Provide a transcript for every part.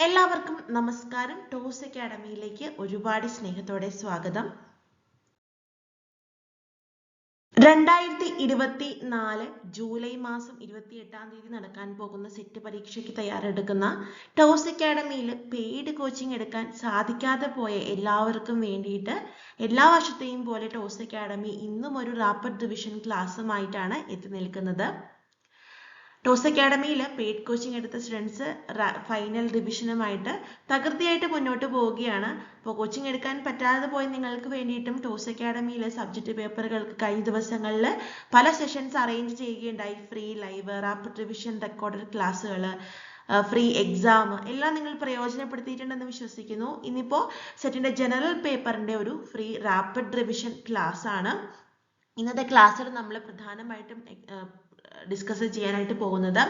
എല്ലാവർക്കും നമസ്കാരം. ടോസ് അക്കാഡമിയിലേക്ക് ഒരുപാട് സ്നേഹത്തോടെ സ്വാഗതം. 2024 ജൂലൈ മാസം 28-ാം തീയതി നടക്കാൻ പോകുന്ന സെറ്റ് പരീക്ഷയ്ക്ക് തയ്യാറെടുക്കുന്ന ടോസ് അക്കാഡമിയിൽ പെയ്ഡ് കോച്ചിങ് എടുക്കാൻ സാധിക്കാതെ പോയ എല്ലാവർക്കും വേണ്ടിയിട്ട് എല്ലാ വർഷത്തെയും പോലെ ടോസ് അക്കാഡമി ഇന്നും ഒരു റാപ്പിഡ് റിവിഷൻ ക്ലാസ്സുമായിട്ടാണ് എത്തി നിൽക്കുന്നത്. ടോസ് അക്കാഡമിയിൽ പെയ്ഡ് കോച്ചിങ് എടുത്ത സ്റ്റുഡൻസ് ഫൈനൽ റിവിഷനുമായിട്ട് തകൃതിയായിട്ട് മുന്നോട്ട് പോവുകയാണ്. അപ്പോൾ കോച്ചിങ് എടുക്കാൻ പറ്റാതെ പോയി നിങ്ങൾക്ക് വേണ്ടിയിട്ടും ടോസ് അക്കാഡമിയിലെ സബ്ജക്റ്റ് പേപ്പറുകൾക്ക് കഴിഞ്ഞ ദിവസങ്ങളിൽ പല സെഷൻസ് അറേഞ്ച് ചെയ്യുകയുണ്ടായി. Free live, rapid revision, recorded ക്ലാസ്സുകൾ, ഫ്രീ എക്സാം എല്ലാം നിങ്ങൾ പ്രയോജനപ്പെടുത്തിയിട്ടുണ്ടെന്ന് വിശ്വസിക്കുന്നു. ഇന്നിപ്പോൾ സെറ്റിൻ്റെ ജനറൽ പേപ്പറിൻ്റെ ഒരു ഫ്രീ റാപ്പിഡ് റിവിഷൻ ക്ലാസ് ആണ്. ഇന്നത്തെ ക്ലാസ്സിൽ നമ്മൾ പ്രധാനമായിട്ടും ഡിസ്കസ് ചെയ്യാനായിട്ട് പോകുന്നത്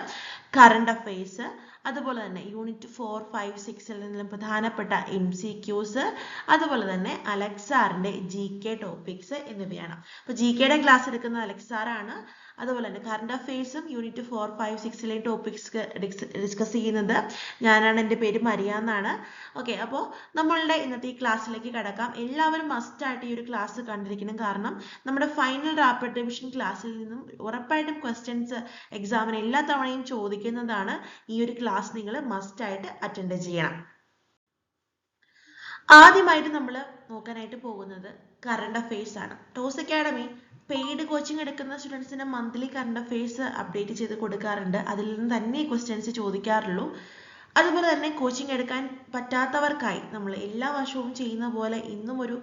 കറണ്ട് അഫയേഴ്സ്, അതുപോലെ തന്നെ യൂണിറ്റ് 4, 5, 6 നിന്നും പ്രധാനപ്പെട്ട MCQs, അതുപോലെ തന്നെ അലക്സാറിന്റെ GK ടോപ്പിക്സ് എന്നിവയാണ്. അപ്പോൾ GKയുടെ ക്ലാസ് എടുക്കുന്നത് അലക്സാറാണ്. അതുപോലെ തന്നെ കറണ്ട് അഫയേഴ്സും യൂണിറ്റ് 4, 5, 6 ടോപ്പിക്സ് ഡിസ്കസ് ചെയ്യുന്നത് ഞാനാണ്. എൻ്റെ പേര് മരിയ എന്നാണ്. ഓക്കെ, അപ്പോൾ നമ്മളുടെ ഇന്നത്തെ ഈ ക്ലാസ്സിലേക്ക് കടക്കാം. എല്ലാവരും മസ്റ്റായിട്ട് ഈ ഒരു ക്ലാസ് കണ്ടിരിക്കണം. കാരണം നമ്മുടെ ഫൈനൽ റാപ്പിഡ് റിവിഷൻ ക്ലാസ്സിൽ നിന്നും ഉറപ്പായിട്ടും ക്വസ്റ്റ്യൻസ് എക്സാമിന് എല്ലാ തവണയും ചോദിക്കുന്നതാണ്. ഈ ഒരു ക്ലാസ് നിങ്ങൾ മസ്റ്റായിട്ട് അറ്റൻഡ് ചെയ്യണം. ആദ്യമായിട്ട് നമ്മൾ നോക്കാനായിട്ട് പോകുന്നത് കറണ്ട് അഫയേഴ്സ് ആണ്. ടോസ് അക്കാഡമി പെയ്ഡ് കോച്ചിങ് എടുക്കുന്ന സ്റ്റുഡൻസിന് മന്ത്ലി കറണ്ട് അഫയേഴ്സ് അപ്ഡേറ്റ് ചെയ്ത് കൊടുക്കാറുണ്ട്. അതിൽ നിന്ന് തന്നെ ക്വസ്റ്റ്യൻസ് ചോദിക്കാറുള്ളൂ. അതുപോലെ തന്നെ കോച്ചിങ് എടുക്കാൻ പറ്റാത്തവർക്കായി നമ്മൾ എല്ലാ വർഷവും ചെയ്യുന്ന പോലെ ഇന്നും ഒരു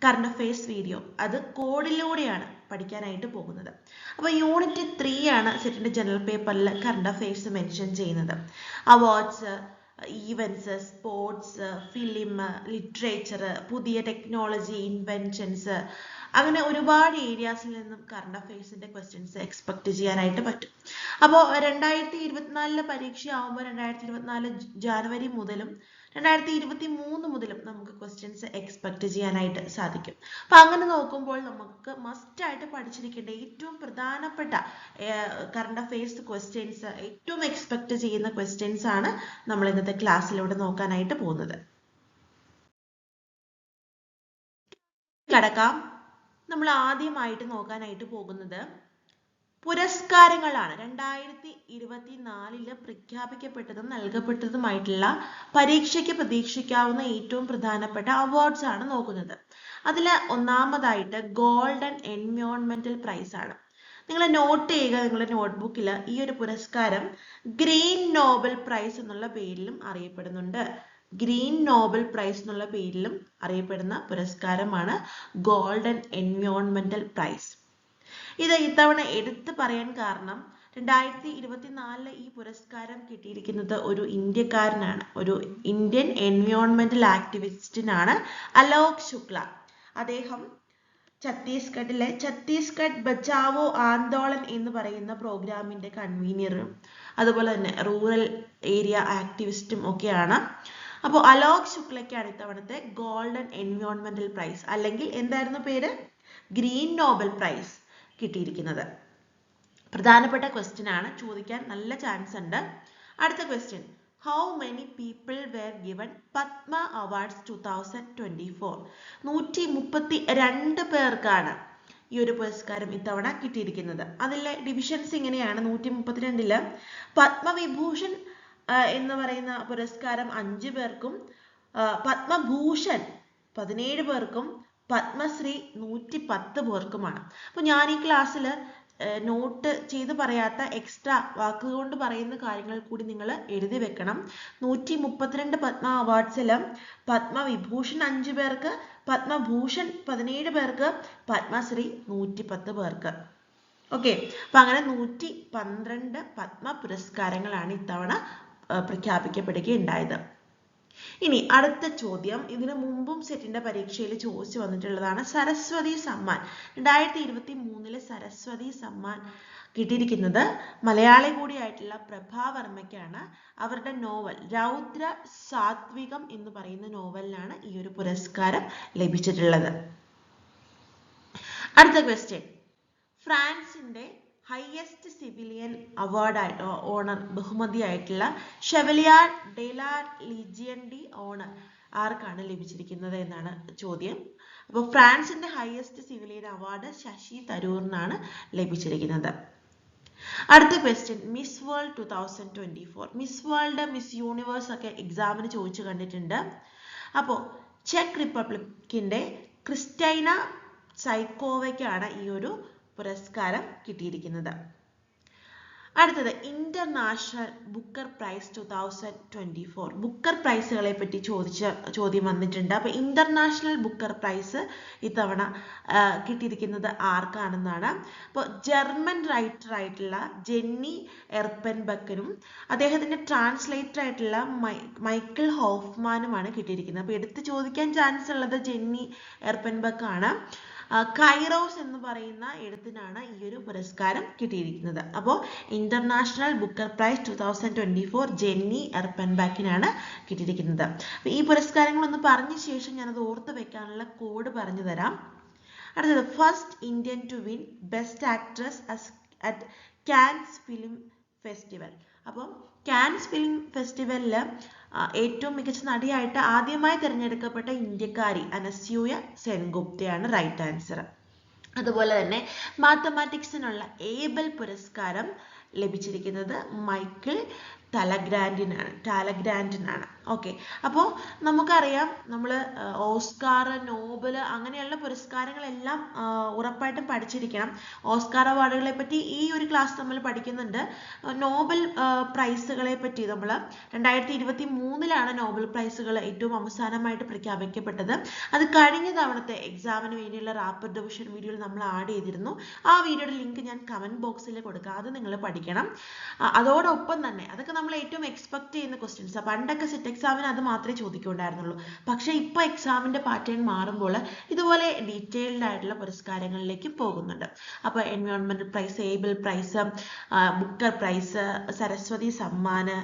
കറണ്ട് അഫയേഴ്സ് വീഡിയോ, അത് കോഡിലൂടെയാണ് പഠിക്കാനായിട്ട് പോകുന്നത്. അപ്പോൾ യൂണിറ്റ് 3 ആണ് സെറ്റിൻ്റെ ജനറൽ പേപ്പറിൽ കറണ്ട് അഫയേഴ്സ് മെൻഷൻ ചെയ്യുന്നത്. Awards, events, sports, film, literature, പുതിയ ടെക്നോളജി, ഇൻവെൻഷൻസ്, അങ്ങനെ ഒരുപാട് ഏരിയാസിൽ നിന്നും കറണ്ട് അഫയേഴ്സിന്റെ ക്വസ്റ്റ്യൻസ് എക്സ്പെക്ട് ചെയ്യാനായിട്ട് പറ്റും. അപ്പോൾ 2024 പരീക്ഷ ആവുമ്പോൾ 2024 ജനുവരി മുതലും 2023 മുതലും നമുക്ക് ക്വസ്റ്റ്യൻസ് എക്സ്പെക്ട് ചെയ്യാനായിട്ട് സാധിക്കും. അപ്പൊ അങ്ങനെ നോക്കുമ്പോൾ നമുക്ക് മസ്റ്റ് ആയിട്ട് പഠിച്ചിരിക്കേണ്ട ഏറ്റവും പ്രധാനപ്പെട്ട കറണ്ട് അഫയേഴ്സ് ക്വസ്റ്റ്യൻസ്, ഏറ്റവും എക്സ്പെക്ട് ചെയ്യുന്ന ക്വസ്റ്റ്യൻസ് ആണ് നമ്മൾ ഇന്നത്തെ ക്ലാസ്സിലൂടെ നോക്കാനായിട്ട് പോകുന്നത്. കടക്കാം. നമ്മൾ ആദ്യമായിട്ട് നോക്കാനായിട്ട് പോകുന്നത് പുരസ്കാരങ്ങളാണ്. 2024 പ്രഖ്യാപിക്കപ്പെട്ടതും നൽകപ്പെട്ടതുമായിട്ടുള്ള പരീക്ഷയ്ക്ക് പ്രതീക്ഷിക്കാവുന്ന ഏറ്റവും പ്രധാനപ്പെട്ട അവാർഡ്സ് ആണ് നോക്കുന്നത്. അതിൽ ഒന്നാമതായിട്ട് ഗോൾഡൻ എൻവയോൺമെന്റൽ പ്രൈസ് ആണ്. നിങ്ങൾ നോട്ട് ചെയ്യുക, നിങ്ങളുടെ നോട്ട്ബുക്കിൽ ഈ ഒരു പുരസ്കാരം ഗ്രീൻ നോബൽ പ്രൈസ് എന്നുള്ള പേരിലും അറിയപ്പെടുന്നുണ്ട്. ഗ്രീൻ നോബൽ പ്രൈസ് എന്നുള്ള പേരിലും അറിയപ്പെടുന്ന പുരസ്കാരമാണ് ഗോൾഡൻ എൻവയോൺമെന്റൽ പ്രൈസ്. ഇത് ഇത്തവണ എടുത്തു പറയാൻ കാരണം 2024 ഈ പുരസ്കാരം കിട്ടിയിരിക്കുന്നത് ഒരു ഇന്ത്യക്കാരനാണ്, ഒരു ഇന്ത്യൻ എൻവയോൺമെന്റൽ ആക്ടിവിസ്റ്റിനാണ്, അലോക് ശുക്ല. അദ്ദേഹം ഛത്തീസ്ഗഡിലെ ഛത്തീസ്ഗഡ് ബച്ചാവോ ആന്തോളൻ എന്ന് പറയുന്ന പ്രോഗ്രാമിന്റെ കൺവീനറും അതുപോലെ തന്നെ റൂറൽ ഏരിയ ആക്ടിവിസ്റ്റും ഒക്കെയാണ്. അപ്പോൾ അലോക് ശുക്ലയ്ക്കാണ് ഇത്തവണത്തെ ഗോൾഡൻ എൻവയോൺമെന്റൽ പ്രൈസ്, അല്ലെങ്കിൽ എന്തായിരുന്നു പേര്, ഗ്രീൻ നോബൽ പ്രൈസ് കിട്ടിയിരിക്കുന്നത്. പ്രധാനപ്പെട്ട ക്വസ്റ്റ്യൻ ആണ്, ചോദിക്കാൻ നല്ല ചാൻസ് ഉണ്ട്. അടുത്ത question, how many people were given Padma awards 2024? 132 പേർക്കാണ് ഈ ഒരു പുരസ്കാരം ഇത്തവണ കിട്ടിയിരിക്കുന്നത്. അതിലെ ഡിവിഷൻസ് ഇങ്ങനെയാണ്. 132 പത്മവിഭൂഷൺ എന്ന് പറയുന്ന പുരസ്കാരം 5 പേർക്കും, പത്മഭൂഷൺ 17 പേർക്കും, പത്മശ്രീ 110 പേർക്കുമാണ്. അപ്പോൾ ഞാൻ ഈ ക്ലാസ്സിൽ നോട്ട് ചെയ്ത് പറയാത്ത എക്സ്ട്രാ വാക്കുകൊണ്ട് പറയുന്ന കാര്യങ്ങൾ കൂടി നിങ്ങൾ എഴുതി വെക്കണം. 132 പത്മ അവാർഡ്സിൽ പത്മവിഭൂഷൺ 5 പേർക്ക്, പത്മഭൂഷൺ 17 പേർക്ക്, പത്മശ്രീ 110 പേർക്ക്. ഓക്കെ, അപ്പൊ അങ്ങനെ 112 പത്മ പുരസ്കാരങ്ങളാണ് ഇത്തവണ പ്രഖ്യാപിക്കപ്പെടുകയുണ്ടായത്. ഇനി അടുത്ത ചോദ്യം, ഇതിനു മുമ്പും സെറ്റിന്റെ പരീക്ഷയിൽ ചോദിച്ചു വന്നിട്ടുള്ളതാണ്. സരസ്വതി സമ്മാൻ 2023 സരസ്വതി സമ്മാൻ കിട്ടിയിരിക്കുന്നത് മലയാളി കൂടിയായിട്ടുള്ള പ്രഭാവർമ്മയ്ക്കാണ്. അവരുടെ നോവൽ രൗദ്ര സാത്വികം എന്ന് പറയുന്ന നോവലിനാണ് ഈ ഒരു പുരസ്കാരം ലഭിച്ചിട്ടുള്ളത്. അടുത്ത ക്വസ്റ്റ്യൻ, ഫ്രാൻസിന്റെ ഹയസ്റ്റ് സിവിലിയൻ അവാർഡായിട്ട് ഓണർ ബഹുമതിയായിട്ടുള്ള ഷെവലിയർ ഡെ ലാ ലീജിയൻ ഡി ഓണർ ആർക്കാണ് ലഭിച്ചിരിക്കുന്നത് എന്നാണ് ചോദ്യം. അപ്പോൾ ഫ്രാൻസിന്റെ ഹയസ്റ്റ് സിവിലിയൻ അവാർഡ് ശശി തരൂറിനാണ് ലഭിച്ചിരിക്കുന്നത്. അടുത്ത question, miss world 2024. Miss world, miss universe ഒക്കെ എക്സാമിന് ചോദിച്ചു കണ്ടിട്ടുണ്ട്. അപ്പോൾ ചെക്ക് റിപ്പബ്ലിക്കിന്റെ ക്രിസ്റ്റൈന സൈക്കോവയ്ക്കാണ് ഈ ഒരു പുരസ്കാരം കിട്ടിയിരിക്കുന്നത്. അടുത്തത് ഇന്റർനാഷണൽ ബുക്കർ പ്രൈസ് 2024. ബുക്കർ പ്രൈസുകളെ പറ്റി ചോദ്യം വന്നിട്ടുണ്ട്. അപ്പൊ ഇന്റർനാഷണൽ ബുക്കർ പ്രൈസ് ഇത്തവണ കിട്ടിയിരിക്കുന്നത് ആർക്കാണെന്നാണ്. അപ്പോൾ ജർമ്മൻ റൈറ്റർ ആയിട്ടുള്ള ജെന്നി എർപ്പൻബക്കിനും അദ്ദേഹത്തിന്റെ ട്രാൻസ്ലേറ്റർ ആയിട്ടുള്ള മൈക്കിൾ ഹോഫ്മാനുമാണ് കിട്ടിയിരിക്കുന്നത്. അപ്പൊ എടുത്ത് ചോദിക്കാൻ ചാൻസ് ഉള്ളത് ജെന്നി എർപ്പൻബക്ക് ആണ്. കൈറോസ് എന്ന് പറയുന്ന എഴുത്തിനാണ് ഈ ഒരു പുരസ്കാരം കിട്ടിയിരിക്കുന്നത്. അപ്പോൾ ഇന്റർനാഷണൽ ബുക്കർ പ്രൈസ് 2024 ജെന്നി എർപ്പൻബാക്കിനാണ് കിട്ടിയിരിക്കുന്നത്. ഈ പുരസ്കാരങ്ങളൊന്ന് പറഞ്ഞ ശേഷം ഞാനത് ഓർത്ത് വെക്കാനുള്ള കോഡ് പറഞ്ഞു തരാം. അടുത്തത്, first Indian to win best actress at Cannes film festival. അപ്പം കാൻസ് ഫിലിം ഫെസ്റ്റിവലിൽ ഏറ്റവും മികച്ച നടിയായിട്ട് ആദ്യമായി തിരഞ്ഞെടുക്കപ്പെട്ട ഇന്ത്യക്കാരി അനസ്യൂയ സെൻഗുപ്തയാണ് റൈറ്റ് ആൻസർ. അതുപോലെ തന്നെ മാത്തമാറ്റിക്സിനുള്ള ഏബൽ പുരസ്കാരം ലഭിച്ചിരിക്കുന്നത് മൈക്കിൾ ടാലഗ്രാൻഡിനാണ്. ഓക്കെ, അപ്പോൾ നമുക്കറിയാം നമ്മൾ ഓസ്കാർ, നോബൽ അങ്ങനെയുള്ള പുരസ്കാരങ്ങളെല്ലാം ഉറപ്പായിട്ടും പഠിച്ചിരിക്കണം. ഓസ്കാർ അവാർഡുകളെ പറ്റി ഈ ഒരു ക്ലാസ് നമ്മൾ പഠിക്കുന്നുണ്ട്. നോബൽ പ്രൈസുകളെ പറ്റി നമ്മൾ 2023 നോബൽ പ്രൈസുകൾ ഏറ്റവും അവസാനമായിട്ട് പ്രഖ്യാപിക്കപ്പെട്ടത്. അത് കഴിഞ്ഞ തവണത്തെ എക്സാമിന് വേണ്ടിയുള്ള റാപ്പിഡ് റിവിഷൻ വീഡിയോയിൽ നമ്മൾ ആഡ് ചെയ്തിരുന്നു. ആ വീഡിയോയുടെ ലിങ്ക് ഞാൻ കമന്റ് ബോക്സിൽ കൊടുക്കാം, അത് നിങ്ങൾ പഠിക്കണം. അതോടൊപ്പം തന്നെ അതൊക്കെ നമ്മൾ ഏറ്റവും എക്സ്പെക്ട് ചെയ്യുന്ന ക്വസ്റ്റ്യൻസ്. പണ്ടൊക്കെ സെറ്റ് എക്സാമിന് അത് മാത്രമേ ചോദിക്കുന്നുണ്ടായിരുന്നുള്ളൂ. പക്ഷേ ഇപ്പോൾ എക്സാമിന്റെ പാറ്റേൺ മാറുമ്പോൾ ഇതുപോലെ ഡീറ്റെയിൽഡ് ആയിട്ടുള്ള പുരസ്കാരങ്ങളിലേക്ക് പോകുന്നുണ്ട്. അപ്പോൾ എൻവയോൺമെന്റൽ prize, Abel prize, Booker prize, Saraswati Samman,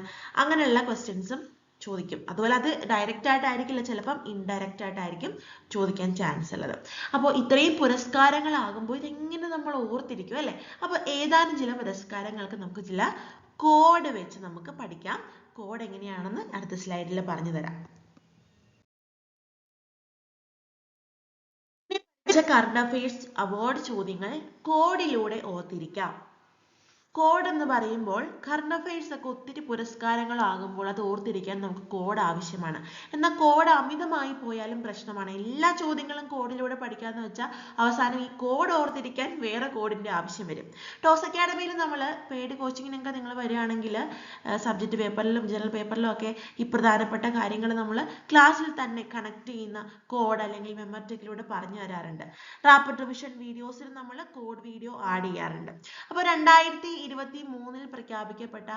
അങ്ങനെയുള്ള ക്വസ്റ്റ്യൻസും ചോദിക്കും. അതുപോലെ അത് ഡയറക്റ്റ് ആയിട്ടായിരിക്കില്ല, ചിലപ്പം ഇൻഡയറക്റ്റ് ആയിട്ടായിരിക്കും ചോദിക്കാൻ ചാൻസ് ഉള്ളത്. അപ്പോൾ ഇത്രയും പുരസ്കാരങ്ങളാകുമ്പോൾ ഇതെങ്ങനെ നമ്മൾ ഓർത്തിരിക്കും അല്ലേ? അപ്പോൾ ഏതാനും ചില പുരസ്കാരങ്ങൾക്ക് നമുക്ക് ചില കോഡ് വെച്ച് നമുക്ക് പഠിക്കാം. കോഡ് എങ്ങനെയാണെന്ന് അടുത്ത സ്ലൈഡിൽ പറഞ്ഞു തരാം. കറണ്ട് അഫയേഴ്സ് അവാർഡ് ചോദ്യങ്ങൾ കോഡിലൂടെ ഓർത്തിരിക്കാം. കോഡ് എന്ന് പറയുമ്പോൾ കറണ്ട് അഫയേഴ്സ് ഒക്കെ ഒത്തിരി പുരസ്കാരങ്ങളാകുമ്പോൾ അത് ഓർത്തിരിക്കാൻ നമുക്ക് കോഡ് ആവശ്യമാണ്. എന്നാൽ കോഡ് അമിതമായി പോയാലും പ്രശ്നമാണ്. എല്ലാ ചോദ്യങ്ങളും കോഡിലൂടെ പഠിക്കാന്ന് വെച്ചാൽ അവസാനം ഈ കോഡ് ഓർത്തിരിക്കാൻ വേറെ കോഡിന്റെ ആവശ്യം വരും. ടോസ് അക്കാഡമിയിൽ നമ്മൾ പെയ്ഡ് കോച്ചിങ്ങിനൊക്കെ നിങ്ങൾ വരികയാണെങ്കിൽ സബ്ജക്റ്റ് പേപ്പറിലും ജനറൽ പേപ്പറിലും ഒക്കെ ഈ പ്രധാനപ്പെട്ട കാര്യങ്ങൾ നമ്മൾ ക്ലാസ്സിൽ തന്നെ കണക്ട് ചെയ്യുന്ന കോഡ് അല്ലെങ്കിൽ മെമ്മറിറ്റിക്കിലൂടെ പറഞ്ഞു തരാറുണ്ട്. റാപ്പിഡ് റിവിഷൻ വീഡിയോസിൽ നമ്മൾ കോഡ് വീഡിയോ ആഡ് ചെയ്യാറുണ്ട്. അപ്പോൾ 2023 പ്രഖ്യാപിക്കപ്പെട്ട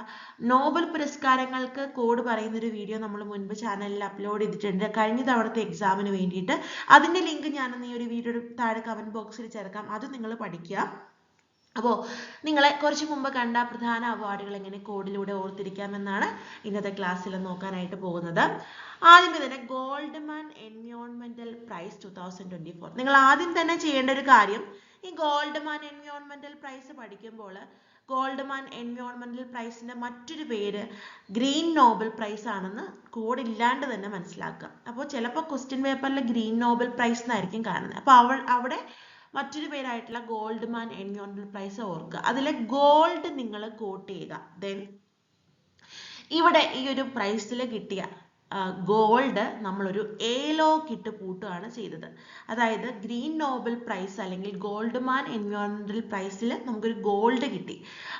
നോബൽ പുരസ്കാരങ്ങൾക്ക് കോഡ് പറയുന്ന ഒരു വീഡിയോ നമ്മൾ മുൻപ് ചാനലിൽ അപ്ലോഡ് ചെയ്തിട്ടുണ്ട്, കഴിഞ്ഞ തവണത്തെ എക്സാമിന് വേണ്ടിയിട്ട്. അതിന്റെ ലിങ്ക് ഞാൻ ഈ ഒരു വീഡിയോയുടെ താഴെ കമന്റ് ബോക്സിൽ ചേർക്കാം, അത് നിങ്ങൾ പഠിക്കുക. അപ്പോൾ നിങ്ങളെ കുറച്ച് മുമ്പ് കണ്ട പ്രധാന അവാർഡുകൾ എങ്ങനെ കോഡിലൂടെ ഓർത്തിരിക്കാമെന്നാണ് ഇന്നത്തെ ക്ലാസ്സിൽ നോക്കാനായിട്ട് പോകുന്നത്. ആദ്യമേ തന്നെ ഗോൾഡ്മാൻ എൻവയോൺമെന്റൽ പ്രൈസ് 2024. നിങ്ങൾ ആദ്യം തന്നെ ചെയ്യേണ്ട ഒരു കാര്യം, ഈ ഗോൾഡ്മാൻ എൻവയോൺമെന്റൽ പ്രൈസ് പഠിക്കുമ്പോൾ ഗോൾഡ്മാൻ എൻവയോൺമെന്റൽ പ്രൈസിന്റെ മറ്റൊരു പേര് ഗ്രീൻ നോബൽ പ്രൈസ് ആണെന്ന് കോഡ് ഇല്ലാണ്ട് തന്നെ മനസ്സിലാക്കുക. അപ്പോൾ ചിലപ്പോൾ ക്വസ്റ്റ്യൻ പേപ്പറിൽ ഗ്രീൻ നോബൽ പ്രൈസ് എന്നായിരിക്കും കാണുന്നത്. അപ്പോൾ അവിടെ മറ്റൊരു പേരായിട്ടുള്ള ഗോൾഡ്മാൻ എൻവയോൺമെന്റൽ പ്രൈസ് ഓർക്കുക. അതിലെ ഗോൾഡ് നിങ്ങൾ കോട്ട് ചെയ്യുക. ദെൻ ഇവിടെ ഈ ഒരു പ്രൈസിൽ കിട്ടിയ ഗോൾഡ് നമ്മളൊരു ഏലോക്ക് ഇട്ട് പൂട്ടുകയാണ് ചെയ്തത്. അതായത് ഗ്രീൻ നോബൽ പ്രൈസ് അല്ലെങ്കിൽ ഗോൾഡ്മാൻ എൻവയോൺമെന്റൽ പ്രൈസിൽ നമുക്കൊരു ഗോൾഡ് കിട്ടി.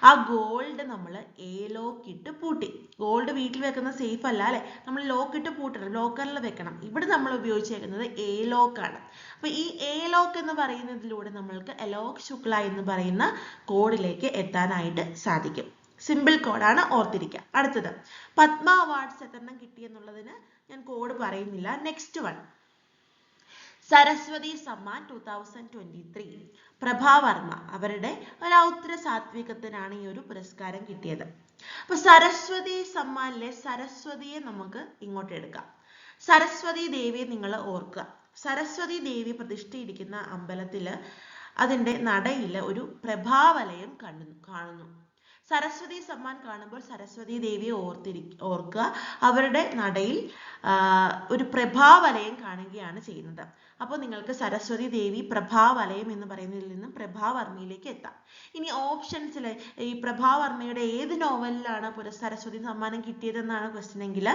ആ ഗോൾഡ് നമ്മൾ ഏലോക്ക് ഇട്ട് പൂട്ടി. ഗോൾഡ് വീട്ടിൽ വെക്കുന്ന സേഫ് അല്ല അല്ലെ, നമ്മൾ ലോക്ക് ഇട്ട് പൂട്ടണം, ലോക്കറിൽ വെക്കണം. ഇവിടെ നമ്മൾ ഉപയോഗിച്ചേക്കുന്നത് ഏലോക്കാണ്. അപ്പൊ ഈ ഏലോക്ക് എന്ന് പറയുന്നതിലൂടെ നമ്മൾക്ക് അലോക് ശുക്ല എന്ന് പറയുന്ന കോഡിലേക്ക് എത്താനായിട്ട് സാധിക്കും. സിമ്പിൾ കോഡാണ്, ഓർത്തിരിക്കുക. അടുത്തത് പത്മ അവാർഡ്സ് എത്രണ്ണം കിട്ടിയെന്നുള്ളതിന് ഞാൻ കോഡ് പറയുന്നില്ല. Next one Saraswati Samman 2023. പ്രഭാ വർമ്മ അവരുടെ രൗദ്ര സാത്വികത്തിനാണ് ഈ ഒരു പുരസ്കാരം കിട്ടിയത്. അപ്പൊ സരസ്വതി സമ്മാനിലെ സരസ്വതിയെ നമുക്ക് ഇങ്ങോട്ട് എടുക്കാം. സരസ്വതി ദേവിയെ നിങ്ങൾ ഓർക്കുക. സരസ്വതി ദേവി പ്രതിഷ്ഠയിരിക്കുന്ന അമ്പലത്തില് അതിൻ്റെ നടയിൽ ഒരു പ്രഭാവലയം കാണുന്നു. സരസ്വതി സമ്മാൻ കാണുമ്പോൾ സരസ്വതി ദേവിയെ ഓർക്കുക. അവരുടെ നടയിൽ ഒരു പ്രഭാവലയം കാണുകയാണ് ചെയ്യുന്നത്. അപ്പോൾ നിങ്ങൾക്ക് സരസ്വതി ദേവി പ്രഭാവലയം എന്ന് പറയുന്നതിൽ നിന്നും പ്രഭാവർമ്മയിലേക്ക് എത്താം. ഇനി ഓപ്ഷൻസിൽ ഈ പ്രഭാവർമ്മയുടെ ഏത് നോവലിലാണ് സരസ്വതി സമ്മാനം കിട്ടിയതെന്നാണ് ക്വസ്റ്റ്യൻ എങ്കിൽ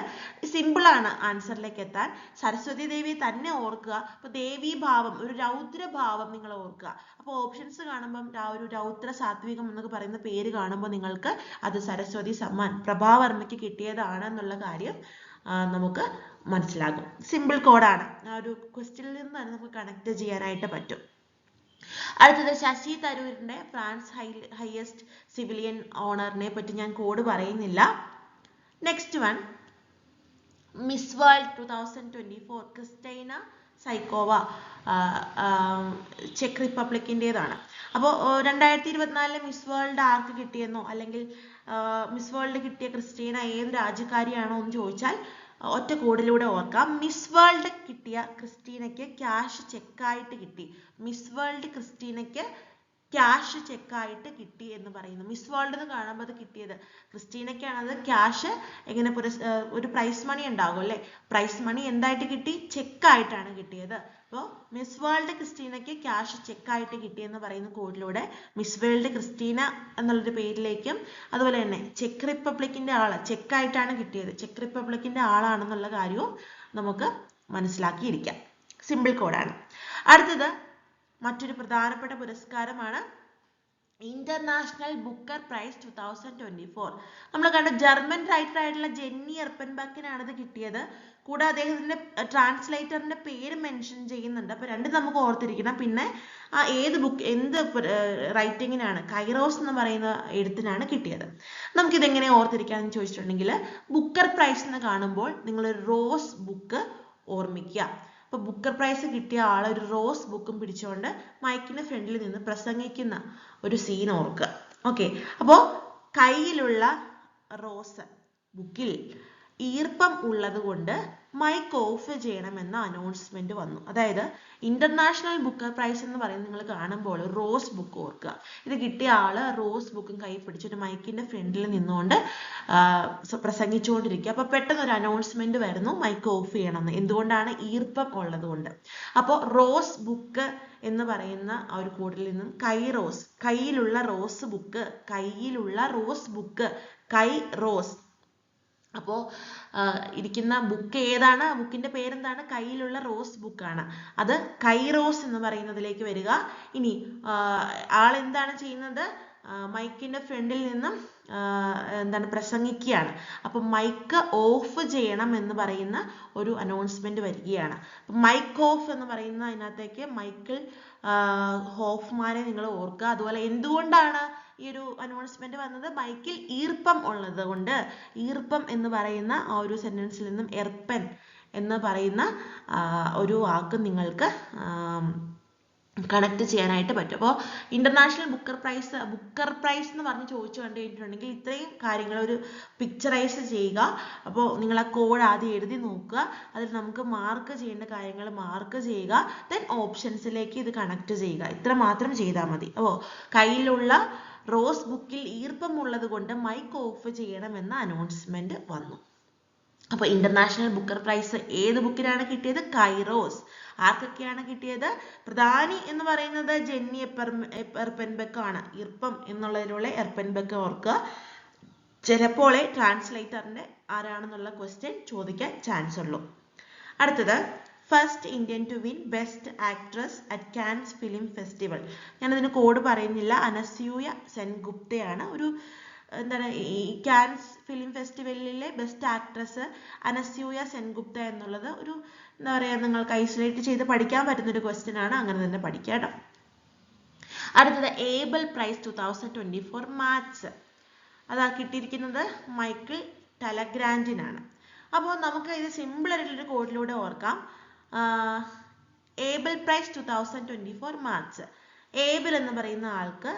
സിമ്പിളാണ് ആൻസറിലേക്ക് എത്താൻ. സരസ്വതി ദേവിയെ തന്നെ ഓർക്കുക. അപ്പോൾ ദേവീഭാവം, ഒരു രൗദ്രഭാവം നിങ്ങൾ ഓർക്കുക. അപ്പോൾ ഓപ്ഷൻസ് കാണുമ്പം ഒരു രൗദ്ര സാത്വികം എന്നൊക്കെ പറയുന്ന പേര് കാണുമ്പോൾ നിങ്ങൾക്ക് അത് സരസ്വതി സമ്മാൻ പ്രഭാവർമ്മയ്ക്ക് കിട്ടിയതാണ് എന്നുള്ള കാര്യം നമുക്ക് മനസ്സിലാകും. സിമ്പിൾ കോഡാണ്. ആ ഒരു ക്വസ്റ്റ്യനിൽ നിന്ന് തന്നെ നമുക്ക് കണക്ട് ചെയ്യാനായിട്ട് പറ്റും. അടുത്തത് ശശി തരൂരിന്റെ ഫ്രാൻസ് ഹയസ്റ്റ് സിവിലിയൻ ഓണറിനെ പറ്റി ഞാൻ കോഡ് പറയുന്നില്ല. Next one, miss world 2024 Krystyna Pyszkova, ചെക്ക് റിപ്പബ്ലിക്കിൻ്റെതാണ്. അപ്പോൾ 2024 മിസ് വേൾഡ് ആർക്ക് കിട്ടിയെന്നോ അല്ലെങ്കിൽ മിസ് വേൾഡ് കിട്ടിയ ക്രിസ്റ്റീന ഏത് രാജ്യക്കാരിയാണോ എന്ന് ചോദിച്ചാൽ ഒറ്റ കോഡിലൂടെ ഓർക്കാം. മിസ് വേൾഡ് കിട്ടിയ ക്രിസ്റ്റീനയ്ക്ക് ക്യാഷ് ചെക്കായിട്ട് കിട്ടി. മിസ് വേൾഡ് ക്രിസ്റ്റീനയ്ക്ക് ക്യാഷ് ചെക്കായിട്ട് കിട്ടി എന്ന് പറയുന്നു. മിസ് വേൾഡ് എന്ന് കാണുമ്പോൾ അത് കിട്ടിയത് ക്രിസ്റ്റീനയ്ക്കാണ്. അത് ക്യാഷ് എങ്ങനെ ഒരു പ്രൈസ് മണി ഉണ്ടാകും അല്ലേ? പ്രൈസ് മണി എന്തായിട്ട് കിട്ടി? ചെക്കായിട്ടാണ് കിട്ടിയത്. അപ്പോൾ മിസ് വേൾഡ് ക്രിസ്റ്റീനയ്ക്ക് ക്യാഷ് ചെക്കായിട്ട് കിട്ടിയെന്ന് പറയുന്ന കോഡിലൂടെ മിസ് വേൾഡ് ക്രിസ്റ്റീന എന്നുള്ളൊരു പേരിലേക്കും അതുപോലെ തന്നെ ചെക്ക് റിപ്പബ്ലിക്കിന്റെ ആള് ചെക്കായിട്ടാണ് കിട്ടിയത്, ചെക്ക് റിപ്പബ്ലിക്കിന്റെ ആളാണെന്നുള്ള കാര്യവും നമുക്ക് മനസ്സിലാക്കിയിരിക്കാം. സിമ്പിൾ കോഡാണ്. അടുത്തത് മറ്റൊരു പ്രധാനപ്പെട്ട പുരസ്കാരമാണ് ഇന്റർനാഷണൽ ബുക്കർ പ്രൈസ് 2024. നമ്മൾ കണ്ട ജർമ്മൻ റൈറ്റർ ആയിട്ടുള്ള ജെന്നി എർപ്പൻബക്കിനാണ് ഇത് കിട്ടിയത്. കൂടാതെ അദ്ദേഹത്തിന്റെ ട്രാൻസ്ലേറ്ററിന്റെ പേര് മെൻഷൻ ചെയ്യുന്നുണ്ട്. അപ്പൊ രണ്ടും നമുക്ക് ഓർത്തിരിക്കണം. പിന്നെ ഏത് ബുക്ക് എന്ത് റൈറ്റിങ്ങിനാണ്, കൈറോസ് എന്ന് പറയുന്ന എഴുത്തിനാണ് കിട്ടിയത്. നമുക്കിതെങ്ങനെ ഓർത്തിരിക്കാന്ന് ചോദിച്ചിട്ടുണ്ടെങ്കിൽ ബുക്കർ പ്രൈസ് എന്ന് കാണുമ്പോൾ നിങ്ങൾ റോസ് ബുക്ക് ഓർമ്മിക്കുക. അപ്പോൾ ബുക്കർ പ്രൈസ് കിട്ടിയ ആൾ ഒരു റോസ് ബുക്കും പിടിച്ചുകൊണ്ട് മൈക്കിന് ഫ്രണ്ടിൽ നിന്ന് പ്രസംഗിക്കുന്ന ഒരു സീൻ ഓർക്കുക. ഓക്കെ, അപ്പോൾ കയ്യിലുള്ള റോസ് ബുക്കിൽ ഈർപ്പം ഉള്ളത് കൊണ്ട് മൈക്ക് ഓഫ് ചെയ്യണമെന്ന അനൗൺസ്മെന്റ് വന്നു. അതായത് ഇന്റർനാഷണൽ ബുക്കർ പ്രൈസ് എന്ന് പറയുന്നത് നിങ്ങൾ കാണുമ്പോൾ റോസ് ബുക്ക് ഓർക്കുക. ഇത് കിട്ടിയ ആള് റോസ് ബുക്കും കൈ പിടിച്ചൊരു മൈക്കിന്റെ ഫ്രണ്ടിൽ നിന്നുകൊണ്ട് പ്രസംഗിച്ചുകൊണ്ടിരിക്കുക. അപ്പൊ പെട്ടെന്ന് ഒരു അനൗൺസ്മെന്റ് വരുന്നു, മൈക്ക് ഓഫ് ചെയ്യണമെന്ന്. എന്തുകൊണ്ടാണ്? ഈർപ്പം ഉള്ളത് കൊണ്ട്. അപ്പോൾ റോസ് ബുക്ക് എന്ന് പറയുന്ന ആ ഒരു കോഡിൽ നിന്നും കൈറോസ്, കയ്യിലുള്ള റോസ് ബുക്ക്, കയ്യിലുള്ള റോസ് ബുക്ക്, കൈ റോസ്. അപ്പോൾ ഇരിക്കുന്ന ബുക്ക് ഏതാണ്? ബുക്കിന്റെ പേരെന്താണ്? കയ്യിലുള്ള റോസ് ബുക്കാണ്. അത് കൈറോസ് എന്ന് പറയുന്നതിലേക്ക് വരിക. ഇനി ആളെന്താണ് ചെയ്യുന്നത്? മൈക്കിന്റെ ഫ്രണ്ടിൽ നിന്നും എന്താണ് പ്രസംഗിക്കുകയാണ്. അപ്പൊ മൈക്ക് ഓഫ് ചെയ്യണം എന്ന് പറയുന്ന ഒരു അനൗൺസ്മെന്റ് വരികയാണ്. മൈക്ക് ഓഫ് എന്ന് പറയുന്ന അതിനകത്തേക്ക് മൈക്കിൾ ഹോഫ്മാനെ നിങ്ങൾ ഓർക്കുക. അതുപോലെ എന്തുകൊണ്ടാണ് ഈ ഒരു അനൗൺസ്മെന്റ് വന്നത്? മൈക്കിൽ ഈർപ്പം ഉള്ളത് കൊണ്ട്. ഈർപ്പം എന്ന് പറയുന്ന ആ ഒരു സെന്റൻസിൽ നിന്നും എർപ്പൻ എന്ന് പറയുന്ന ഒരു വാക്ക് നിങ്ങൾക്ക് കണക്ട് ചെയ്യാനായിട്ട് പറ്റും. അപ്പോൾ ഇന്റർനാഷണൽ ബുക്കർ പ്രൈസ് എന്ന് പറഞ്ഞ് ചോദിച്ചു കണ്ടിട്ടുണ്ടെങ്കിൽ ഇത്രയും കാര്യങ്ങൾ ഒരു പിക്ചറൈസ് ചെയ്യുക. അപ്പോൾ നിങ്ങൾ ആ കോഡ് ആദ്യം എഴുതി നോക്കുക. അതിൽ നമുക്ക് മാർക്ക് ചെയ്യേണ്ട കാര്യങ്ങൾ മാർക്ക് ചെയ്യുക. ദെൻ ഓപ്ഷൻസിലേക്ക് ഇത് കണക്ട് ചെയ്യുക. ഇത്ര മാത്രം ചെയ്താൽ മതി. അപ്പോൾ കയ്യിലുള്ള റോസ് ബുക്കിൽ ഈർപ്പമുള്ളത് കൊണ്ട് മൈക്ക് ഓഫ് ചെയ്യണമെന്ന അനൗൺസ്മെന്റ് വന്നു. അപ്പോൾ ഇന്റർനാഷണൽ ബുക്കർ പ്രൈസ് ഏത് ബുക്കിനാണ് കിട്ടിയത്? കൈറോസ്. ആർക്കൊക്കെയാണ് കിട്ടിയത്? പ്രധാനി എന്ന് പറയുന്നത് ജെന്നി എർപ്പൻബെക്ക് ആണ്. ഈർപ്പം എന്നുള്ളതിലുള്ള എർപ്പൻബെക്ക് ഓർക്കുക. ചിലപ്പോൾ ട്രാൻസ്ലേറ്ററിന്റെ ആരാണെന്നുള്ള ക്വസ്റ്റ്യൻ ചോദിക്കാൻ ചാൻസ് ഉള്ളൂ. അടുത്തത് first Indian to win best actress at Cannes film festival. ഞാനതിന് കോഡ് പറയുന്നില്ല. അനസൂയ സെൻഗുപ്തയാണ്. ഒരു എന്താണ് ഈ കാൻസ് ഫിലിം ഫെസ്റ്റിവലിലെ ബെസ്റ്റ് ആക്ട്രസ് അനസൂയ സെൻഗുപ്ത എന്നുള്ളത് ഒരു എന്താ പറയുക, നിങ്ങൾക്ക് ഐസൊലേറ്റ് ചെയ്ത് പഠിക്കാൻ പറ്റുന്നൊരു ക്വസ്റ്റ്യൻ ആണ്. അങ്ങനെ തന്നെ പഠിക്കുക കേട്ടോ. അടുത്തത് ഏബൽ പ്രൈസ് 2024 മാത്സ്. അതാ കിട്ടിയിരിക്കുന്നത് മൈക്കിൾ ടെലഗ്രാൻഡിനാണ്. അപ്പോൾ നമുക്ക് ഇത് സിമ്പിൾ ആയിട്ടുള്ളൊരു കോഡിലൂടെ ഓർക്കാം. Abel price 2024 maths. ഏബൽ എന്ന് പറയുന്ന ആൾക്ക്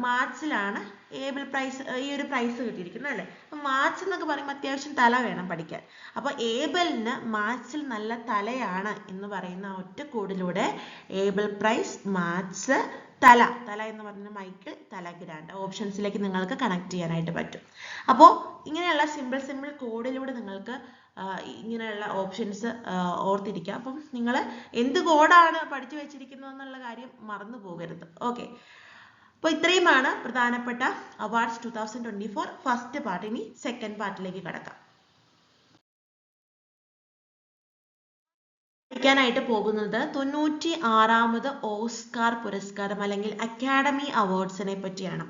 മാത്സിലാണ് ഏബിൾ പ്രൈസ് ഈ ഒരു പ്രൈസ് കിട്ടിയിരിക്കുന്നത് അല്ലേ. അപ്പം മാത്സ് എന്നൊക്കെ പറയുമ്പോൾ അത്യാവശ്യം തല വേണം പഠിക്കാൻ. അപ്പോൾ ഏബിളിന് മാത്സിൽ നല്ല തലയാണ് എന്ന് പറയുന്ന ഒറ്റ കോഡിലൂടെ ഏബിൾ പ്രൈസ് മാത്സ് തല എന്ന് പറഞ്ഞ മൈക്കിൾ തല ഗ്രാൻഡ് ഓപ്ഷൻസിലേക്ക് നിങ്ങൾക്ക് കണക്ട് ചെയ്യാനായിട്ട് പറ്റും. അപ്പോൾ ഇങ്ങനെയുള്ള സിമ്പിൾ കോഡിലൂടെ നിങ്ങൾക്ക് ഇങ്ങനെയുള്ള ഓപ്ഷൻസ് ഓർത്തിരിക്കാം. അപ്പം നിങ്ങൾ എന്ത് കോഡാണ് പഠിച്ചു വെച്ചിരിക്കുന്നത് എന്നുള്ള കാര്യം മറന്നു പോകരുത്. ഓക്കെ, അപ്പോൾ ഇത്രയുമാണ് പ്രധാനപ്പെട്ട അവാർഡ്സ് 2024 ഫസ്റ്റ് പാർട്ട്. ഇനി സെക്കൻഡ് പാർട്ടിലേക്ക് കടക്കാം. ായിട്ട് പോകുന്നത് 96ാമത് ഓസ്കാർ പുരസ്കാരം അല്ലെങ്കിൽ അക്കാഡമി അവാർഡ്സിനെ പറ്റിയാണ്.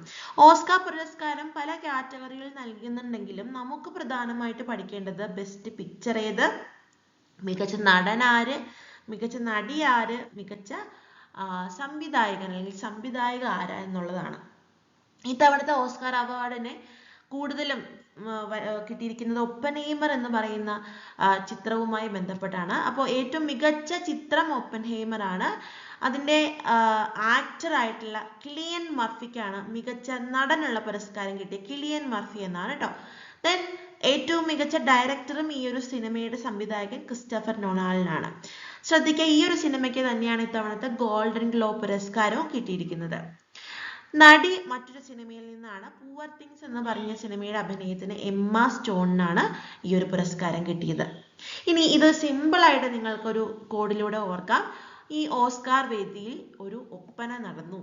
ഓസ്കാർ പുരസ്കാരം പല കാറ്റഗറികളിൽ നൽകുന്നുണ്ടെങ്കിലും നമുക്ക് പ്രധാനമായിട്ട് പഠിക്കേണ്ടത് ബെസ്റ്റ് പിക്ചർ ഏത്, മികച്ച നടനാര്, മികച്ച നടി ആര്, മികച്ച സംവിധായകൻ അല്ലെങ്കിൽ സംവിധായക ആര് എന്നുള്ളതാണ്. ഇത്തവണത്തെ ഓസ്കാർ അവാർഡിനെ കൂടുതലും കിട്ടിയിരിക്കുന്നത് ഒപ്പൻഹൈമർ എന്ന് പറയുന്ന ചിത്രവുമായി ബന്ധപ്പെട്ടാണ്. അപ്പോൾ ഏറ്റവും മികച്ച ചിത്രം ഒപ്പൻഹൈമർ ആണ്. അതിൻ്റെ ആക്ടർ ആയിട്ടുള്ള കിലിയൻ മർഫിക്കാണ് മികച്ച നടനുള്ള പുരസ്കാരം കിട്ടിയത്. കിലിയൻ മർഫി എന്നാണ് കേട്ടോ. ദെൻ ഏറ്റവും മികച്ച ഡയറക്ടറും ഈ ഒരു സിനിമയുടെ സംവിധായകൻ ക്രിസ്റ്റഫർ നൊളാനാണ്. ശ്രദ്ധിക്കുക, ഈ ഒരു സിനിമയ്ക്ക് തന്നെയാണ് ഇത്തവണത്തെ ഗോൾഡൻ ഗ്ലോബ് പുരസ്കാരവും കിട്ടിയിരിക്കുന്നത്. നടി മറ്റൊരു സിനിമയിൽ നിന്നാണ്. പൂവർ തിങ്സ് എന്ന് പറഞ്ഞ സിനിമയുടെ അഭിനയത്തിന് എമ്മ സ്റ്റോണിനാണ് ഈ ഒരു പുരസ്കാരം കിട്ടിയത്. ഇനി ഇത് സിമ്പിളായിട്ട് നിങ്ങൾക്കൊരു കോഡിലൂടെ ഓർക്കാം. ഈ ഓസ്കാർ വേദിയിൽ ഒരു ഒപ്പന നടന്നു.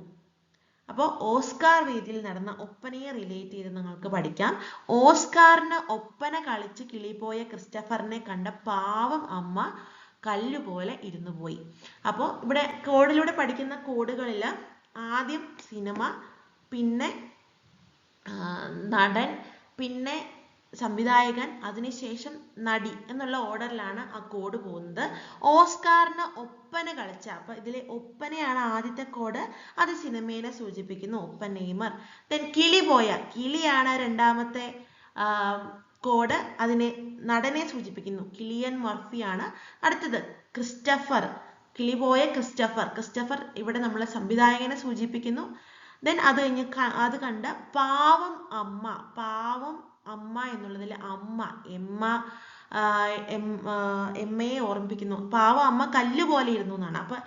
അപ്പോൾ ഓസ്കാർ വേദിയിൽ നടന്ന ഒപ്പനയെ റിലേറ്റ് ചെയ്ത് നിങ്ങൾക്ക് പഠിക്കാം. ഓസ്കാറിന് ഒപ്പന കളിച്ച് കിളിപോയ ക്രിസ്റ്റഫറിനെ കണ്ട പാവം അമ്മ കല്ലുപോലെ ഇരുന്നു പോയി. അപ്പോൾ ഇവിടെ കോഡിലൂടെ പഠിക്കുന്ന കോഡുകളിൽ ആദ്യം സിനിമ, പിന്നെ നടൻ, പിന്നെ സംവിധായകൻ, അതിനുശേഷം നടി എന്നുള്ള ഓർഡറിലാണ് ആ കോഡ് പോകുന്നത്. ഓസ്കാറിന് ഒപ്പന കളിച്ച, അപ്പൊ ഇതിലെ ഒപ്പനയാണ് ആദ്യത്തെ കോഡ്, അത് സിനിമയെ സൂചിപ്പിക്കുന്നു, ഒപ്പൻഹൈമർ. ദെൻ കിളി പോയ, കിളിയാണ് രണ്ടാമത്തെ കോഡ്, അതിനെ നടനെ സൂചിപ്പിക്കുന്നു, കിലിയൻ മർഫിയാണ്. അടുത്തത് ക്രിസ്റ്റഫർ, കിളിപോയ ക്രിസ്റ്റഫർ ഇവിടെ നമ്മളെ സംവിധായകനെ സൂചിപ്പിക്കുന്നു. ദെൻ അത് കഴിഞ്ഞ് അത് കണ്ട പാവം അമ്മ എന്നുള്ളതിൽ അമ്മ എമ്മയെ ഓർമ്മിപ്പിക്കുന്നു. പാവം അമ്മ കല്ല് പോലെ ഇരുന്നു എന്നാണ്. അപ്പൊ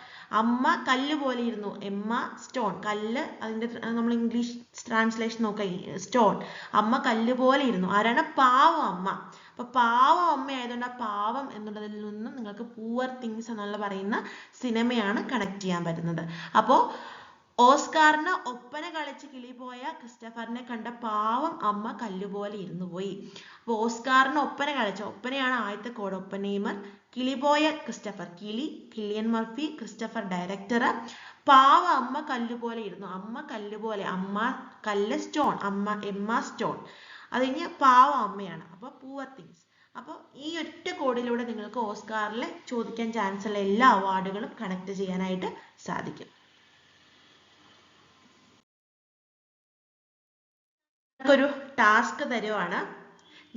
അമ്മ കല്ല് പോലെ ഇരുന്നു, എമ്മ സ്റ്റോൺ, കല്ല് അതിന്റെ നമ്മൾ ഇംഗ്ലീഷ് ട്രാൻസ്ലേഷൻ നോക്കുക, സ്റ്റോൺ, അമ്മ കല്ല് പോലെ ഇരുന്നു. ആരാണ്? പാവം അമ്മ. അപ്പൊ പാവം അമ്മ ആയതുകൊണ്ട് ആ പാവം എന്നുള്ളതിൽ നിന്നും നിങ്ങൾക്ക് പൂവർ തിങ്സ് എന്നുള്ള പറയുന്ന സിനിമയാണ് കണക്ട് ചെയ്യാൻ പറ്റുന്നത്. അപ്പോൾ ഓസ്കാറിന് ഒപ്പന കളിച്ച് കിളിപോയ ക്രിസ്റ്റഫറിനെ കണ്ട പാവം അമ്മ കല്ലുപോലെ ഇരുന്നു പോയി. അപ്പോൾ ഓസ്കാറിന് ഒപ്പന കളിച്ച, ഒപ്പനയാണ് ആദ്യത്തെ കോഡ്, ഒപ്പൻഹൈമർ. കിളിപോയ Christopher, Cillian Murphy, Christopher director. പാവ അമ്മ കല്ലുപോലെ ഇരുന്നു, അമ്മ കല്ലുപോലെ, അമ്മ കല്ല് സ്റ്റോൺ, എമ്മ സ്റ്റോൺ. അത് കഴിഞ്ഞ് പാവം അമ്മയാണ്, അപ്പോൾ പൂവർ തിങ്സ്. അപ്പോൾ ഈ ഒറ്റ കോഡിലൂടെ നിങ്ങൾക്ക് ഓസ്കാറിൽ ചോദിക്കാൻ ചാൻസ് ഉള്ള എല്ലാ അവാർഡുകളും കണക്ട് ചെയ്യാനായിട്ട് സാധിക്കും. ഒരു ടാസ്ക് തരുവാണ്.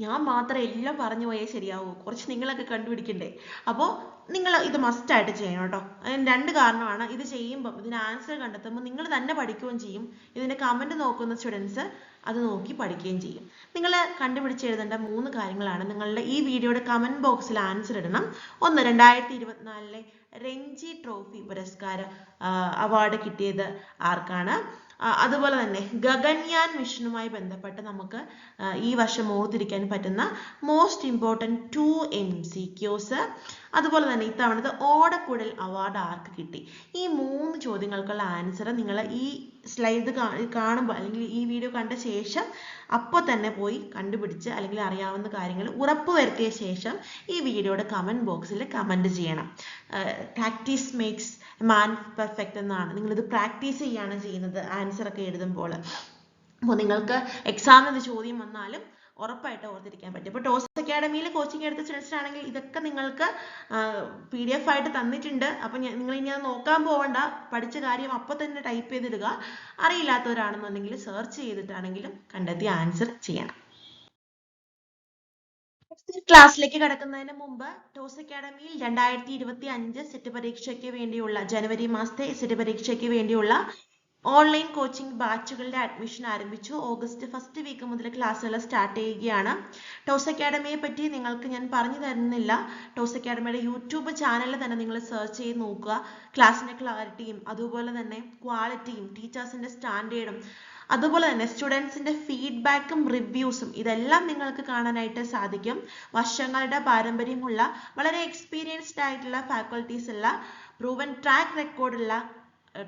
ഞാൻ മാത്രം എല്ലാം പറഞ്ഞു പോയാൽ ശരിയാവൂ, കുറച്ച് നിങ്ങളൊക്കെ കണ്ടുപിടിക്കണ്ടേ. അപ്പോൾ നിങ്ങൾ ഇത് മസ്റ്റായിട്ട് ചെയ്യണം കേട്ടോ. അതിന് രണ്ട് കാരണമാണ്. ഇത് ചെയ്യുമ്പം, ഇതിന് ആൻസർ കണ്ടെത്തുമ്പോൾ നിങ്ങൾ തന്നെ പഠിക്കുകയും ചെയ്യും, ഇതിൻ്റെ കമൻറ്റ് നോക്കുന്ന സ്റ്റുഡൻസ് അത് നോക്കി പഠിക്കുകയും ചെയ്യും. നിങ്ങൾ കണ്ടുപിടിച്ചെഴുതേണ്ട 3 കാര്യങ്ങളാണ്. നിങ്ങളുടെ ഈ വീഡിയോയുടെ കമൻറ്റ് ബോക്സിൽ ആൻസർ ഇടണം. ഒന്ന്, 2024 രഞ്ജി ട്രോഫി പുരസ്കാര അവാർഡ് കിട്ടിയത് ആർക്കാണ്? അതുപോലെ തന്നെ ഗഗൻയാൻ മിഷനുമായി ബന്ധപ്പെട്ട് നമുക്ക് ഈ വർഷം ഓർത്തിരിക്കാൻ പറ്റുന്ന മോസ്റ്റ് ഇമ്പോർട്ടൻറ്റ് 2 MCQs. അതുപോലെ തന്നെ ഇത്തവണത്തെ ഓടക്കുഴൽ അവാർഡ് ആർക്ക് കിട്ടി? ഈ 3 ചോദ്യങ്ങൾക്കുള്ള ആൻസർ നിങ്ങൾ ഈ സ്ലൈഡ് കാണുമ്പോൾ അല്ലെങ്കിൽ ഈ വീഡിയോ കണ്ട ശേഷം അപ്പോൾ തന്നെ പോയി കണ്ടുപിടിച്ച് അല്ലെങ്കിൽ അറിയാവുന്ന കാര്യങ്ങൾ ഉറപ്പുവരുത്തിയ ശേഷം ഈ വീഡിയോയുടെ കമൻറ്റ് ബോക്സിൽ കമൻറ്റ് ചെയ്യണം. പ്രാക്ടീസ് മേക്സ് മാൻ പെർഫെക്റ്റ് എന്നാണ്. നിങ്ങളിത് പ്രാക്ടീസ് ചെയ്യാണ് ചെയ്യുന്നത് ആൻസർ ഒക്കെ എഴുതുമ്പോൾ. അപ്പോൾ നിങ്ങൾക്ക് എക്സാമിന് ചോദ്യം വന്നാലും ഉറപ്പായിട്ട് ഓർത്തിരിക്കാൻ പറ്റും. ഇപ്പോൾ ടോസ് അക്കാഡമിയിൽ കോച്ചിങ് എടുത്ത സ്റ്റുഡൻസ് ആണെങ്കിൽ ഇതൊക്കെ നിങ്ങൾക്ക് PDF ആയിട്ട് തന്നിട്ടുണ്ട്. അപ്പം നിങ്ങൾ ഇനി അത് നോക്കാൻ പോകണ്ട, പഠിച്ച കാര്യം അപ്പോൾ തന്നെ ടൈപ്പ് ചെയ്തിടുക. അറിയില്ലാത്തവരാണെന്നുണ്ടെങ്കിൽ സെർച്ച് ചെയ്തിട്ടാണെങ്കിലും കണ്ടെത്തി ആൻസർ ചെയ്യണം. ക്ലാസ്സിലേക്ക് കടക്കുന്നതിന് മുമ്പ് ടോസ് അക്കാഡമിയിൽ 2025 സെറ്റ് പരീക്ഷയ്ക്ക് വേണ്ടിയുള്ള, ജനുവരി മാസത്തെ സെറ്റ് പരീക്ഷയ്ക്ക് വേണ്ടിയുള്ള ഓൺലൈൻ കോച്ചിങ് ബാച്ചുകളുടെ അഡ്മിഷൻ ആരംഭിച്ചു. ഓഗസ്റ്റ് ഫസ്റ്റ് വീക്ക് മുതൽ ക്ലാസ്സുകൾ സ്റ്റാർട്ട് ചെയ്യുകയാണ്. ടോസ് അക്കാഡമിയെ പറ്റി നിങ്ങൾക്ക് ഞാൻ പറഞ്ഞു തരുന്നില്ല. ടോസ് അക്കാഡമിയുടെ യൂട്യൂബ് ചാനലിൽ തന്നെ നിങ്ങൾ സെർച്ച് ചെയ്ത് നോക്കുക. ക്ലാസ്സിൻ്റെ ക്ലാരിറ്റിയും അതുപോലെ തന്നെ ക്വാളിറ്റിയും ടീച്ചേഴ്സിൻ്റെ സ്റ്റാൻഡേർഡും അതുപോലെ തന്നെ സ്റ്റുഡൻസിൻ്റെ ഫീഡ്ബാക്കും റിവ്യൂസും ഇതെല്ലാം നിങ്ങൾക്ക് കാണാനായിട്ട് സാധിക്കും. വർഷങ്ങളുടെ പാരമ്പര്യമുള്ള വളരെ എക്സ്പീരിയൻസ്ഡ് ആയിട്ടുള്ള ഫാക്കൽറ്റീസ് ഉള്ള പ്രൂവൻ ട്രാക്ക് റെക്കോർഡുള്ള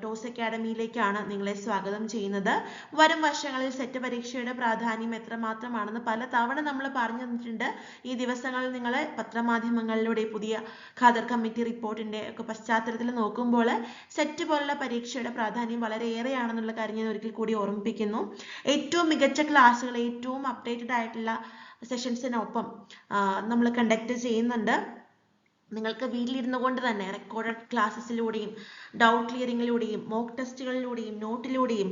ടോസ് അക്കാഡമിയിലേക്കാണ് നിങ്ങളെ സ്വാഗതം ചെയ്യുന്നത്. വരും വർഷങ്ങളിൽ സെറ്റ് പരീക്ഷയുടെ പ്രാധാന്യം എത്രമാത്രമാണെന്ന് പല തവണ നമ്മൾ പറഞ്ഞു തന്നിട്ടുണ്ട്. ഈ ദിവസങ്ങളിൽ നിങ്ങൾ പത്രമാധ്യമങ്ങളിലൂടെ പുതിയ ഖാദർ കമ്മിറ്റി റിപ്പോർട്ടിന്റെ ഒക്കെ പശ്ചാത്തലത്തിൽ നോക്കുമ്പോൾ സെറ്റ് പോലുള്ള പരീക്ഷയുടെ പ്രാധാന്യം വളരെയേറെയാണെന്നുള്ള കാര്യം ഞാൻ ഒരിക്കൽ കൂടി ഓർമ്മിപ്പിക്കുന്നു. ഏറ്റവും മികച്ച ക്ലാസ്സുകൾ, ഏറ്റവും അപ്ഡേറ്റഡ് ആയിട്ടുള്ള സെഷൻസിനൊപ്പം നമ്മൾ കണ്ടക്ട് ചെയ്യുന്നുണ്ട്. നിങ്ങൾക്ക് വീട്ടിലിരുന്നു കൊണ്ട് തന്നെ റെക്കോർഡഡ് ക്ലാസ്സസിലൂടെയും ഡൗട്ട് ക്ലിയറിങ്ങിലൂടെയും മോക്ക് ടെസ്റ്റുകളിലൂടെയും നോട്ടിലൂടെയും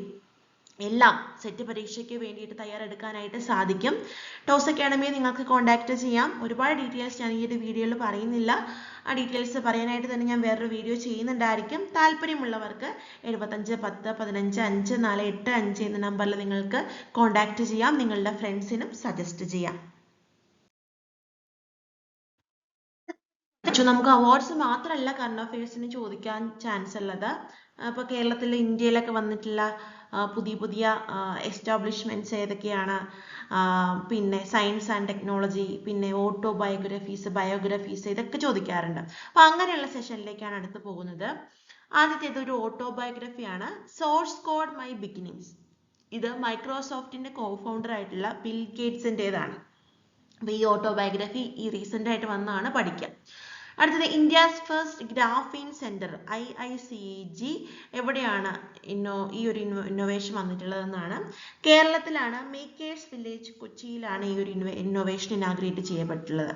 എല്ലാം സെറ്റ് പരീക്ഷയ്ക്ക് വേണ്ടിയിട്ട് തയ്യാറെടുക്കാനായിട്ട് സാധിക്കും. ടോസ് അക്കാഡമിയെ നിങ്ങൾക്ക് കോൺടാക്ട് ചെയ്യാം. ഒരുപാട് ഡീറ്റെയിൽസ് ഞാൻ ഈ ഒരു വീഡിയോയിൽ പറയുന്നില്ല. ആ ഡീറ്റെയിൽസ് പറയാനായിട്ട് തന്നെ ഞാൻ വേറൊരു വീഡിയോ ചെയ്യുന്നുണ്ടായിരിക്കും. താല്പര്യമുള്ളവർക്ക് 75 10 15 5 4 8 5 എന്ന നമ്പറിൽ നിങ്ങൾക്ക് കോൺടാക്ട് ചെയ്യാം. നിങ്ങളുടെ ഫ്രണ്ട്സിനും സജസ്റ്റ് ചെയ്യാം. നമുക്ക് അവാർഡ്സ് മാത്രമല്ല കറണ്ട് അഫയേഴ്സിന് ചോദിക്കാൻ ചാൻസ് ഉള്ളത്. ഇപ്പോൾ കേരളത്തിൽ ഇന്ത്യയിലൊക്കെ വന്നിട്ടുള്ള പുതിയ പുതിയ എസ്റ്റാബ്ലിഷ്മെന്റ്സ് ഏതൊക്കെയാണ്, പിന്നെ സയൻസ് ആൻഡ് ടെക്നോളജി, പിന്നെ ബയോഗ്രഫീസ് ഇതൊക്കെ ചോദിക്കാറുണ്ട്. അപ്പോൾ അങ്ങനെയുള്ള സെഷനിലേക്കാണ് അടുത്ത് പോകുന്നത്. ആദ്യത്തേത് ഒരു ഓട്ടോബയോഗ്രഫിയാണ്. Source code my beginnings. ഇത് മൈക്രോസോഫ്റ്റിന്റെ കോഫൗണ്ടർ ആയിട്ടുള്ള ബിൽ ഗേറ്റ്സിൻ്റെതാണ്. അപ്പോൾ ഈ ഓട്ടോബയോഗ്രഫി ഈ റീസെന്റ് ആയിട്ട് വന്നാണ് പഠിക്കുക. അടുത്തത് India's first graphene centre IICG എവിടെയാണ് ഈ ഒരു ഇന്നോവേഷൻ വന്നിട്ടുള്ളതെന്നാണ്. കേരളത്തിലാണ്. മേക്കേഴ്സ് വില്ലേജ് കൊച്ചിയിലാണ് ഈ ഒരു ഇന്നോവേഷൻ ഇനാഗ്രേറ്റ് ചെയ്യപ്പെട്ടുള്ളത്.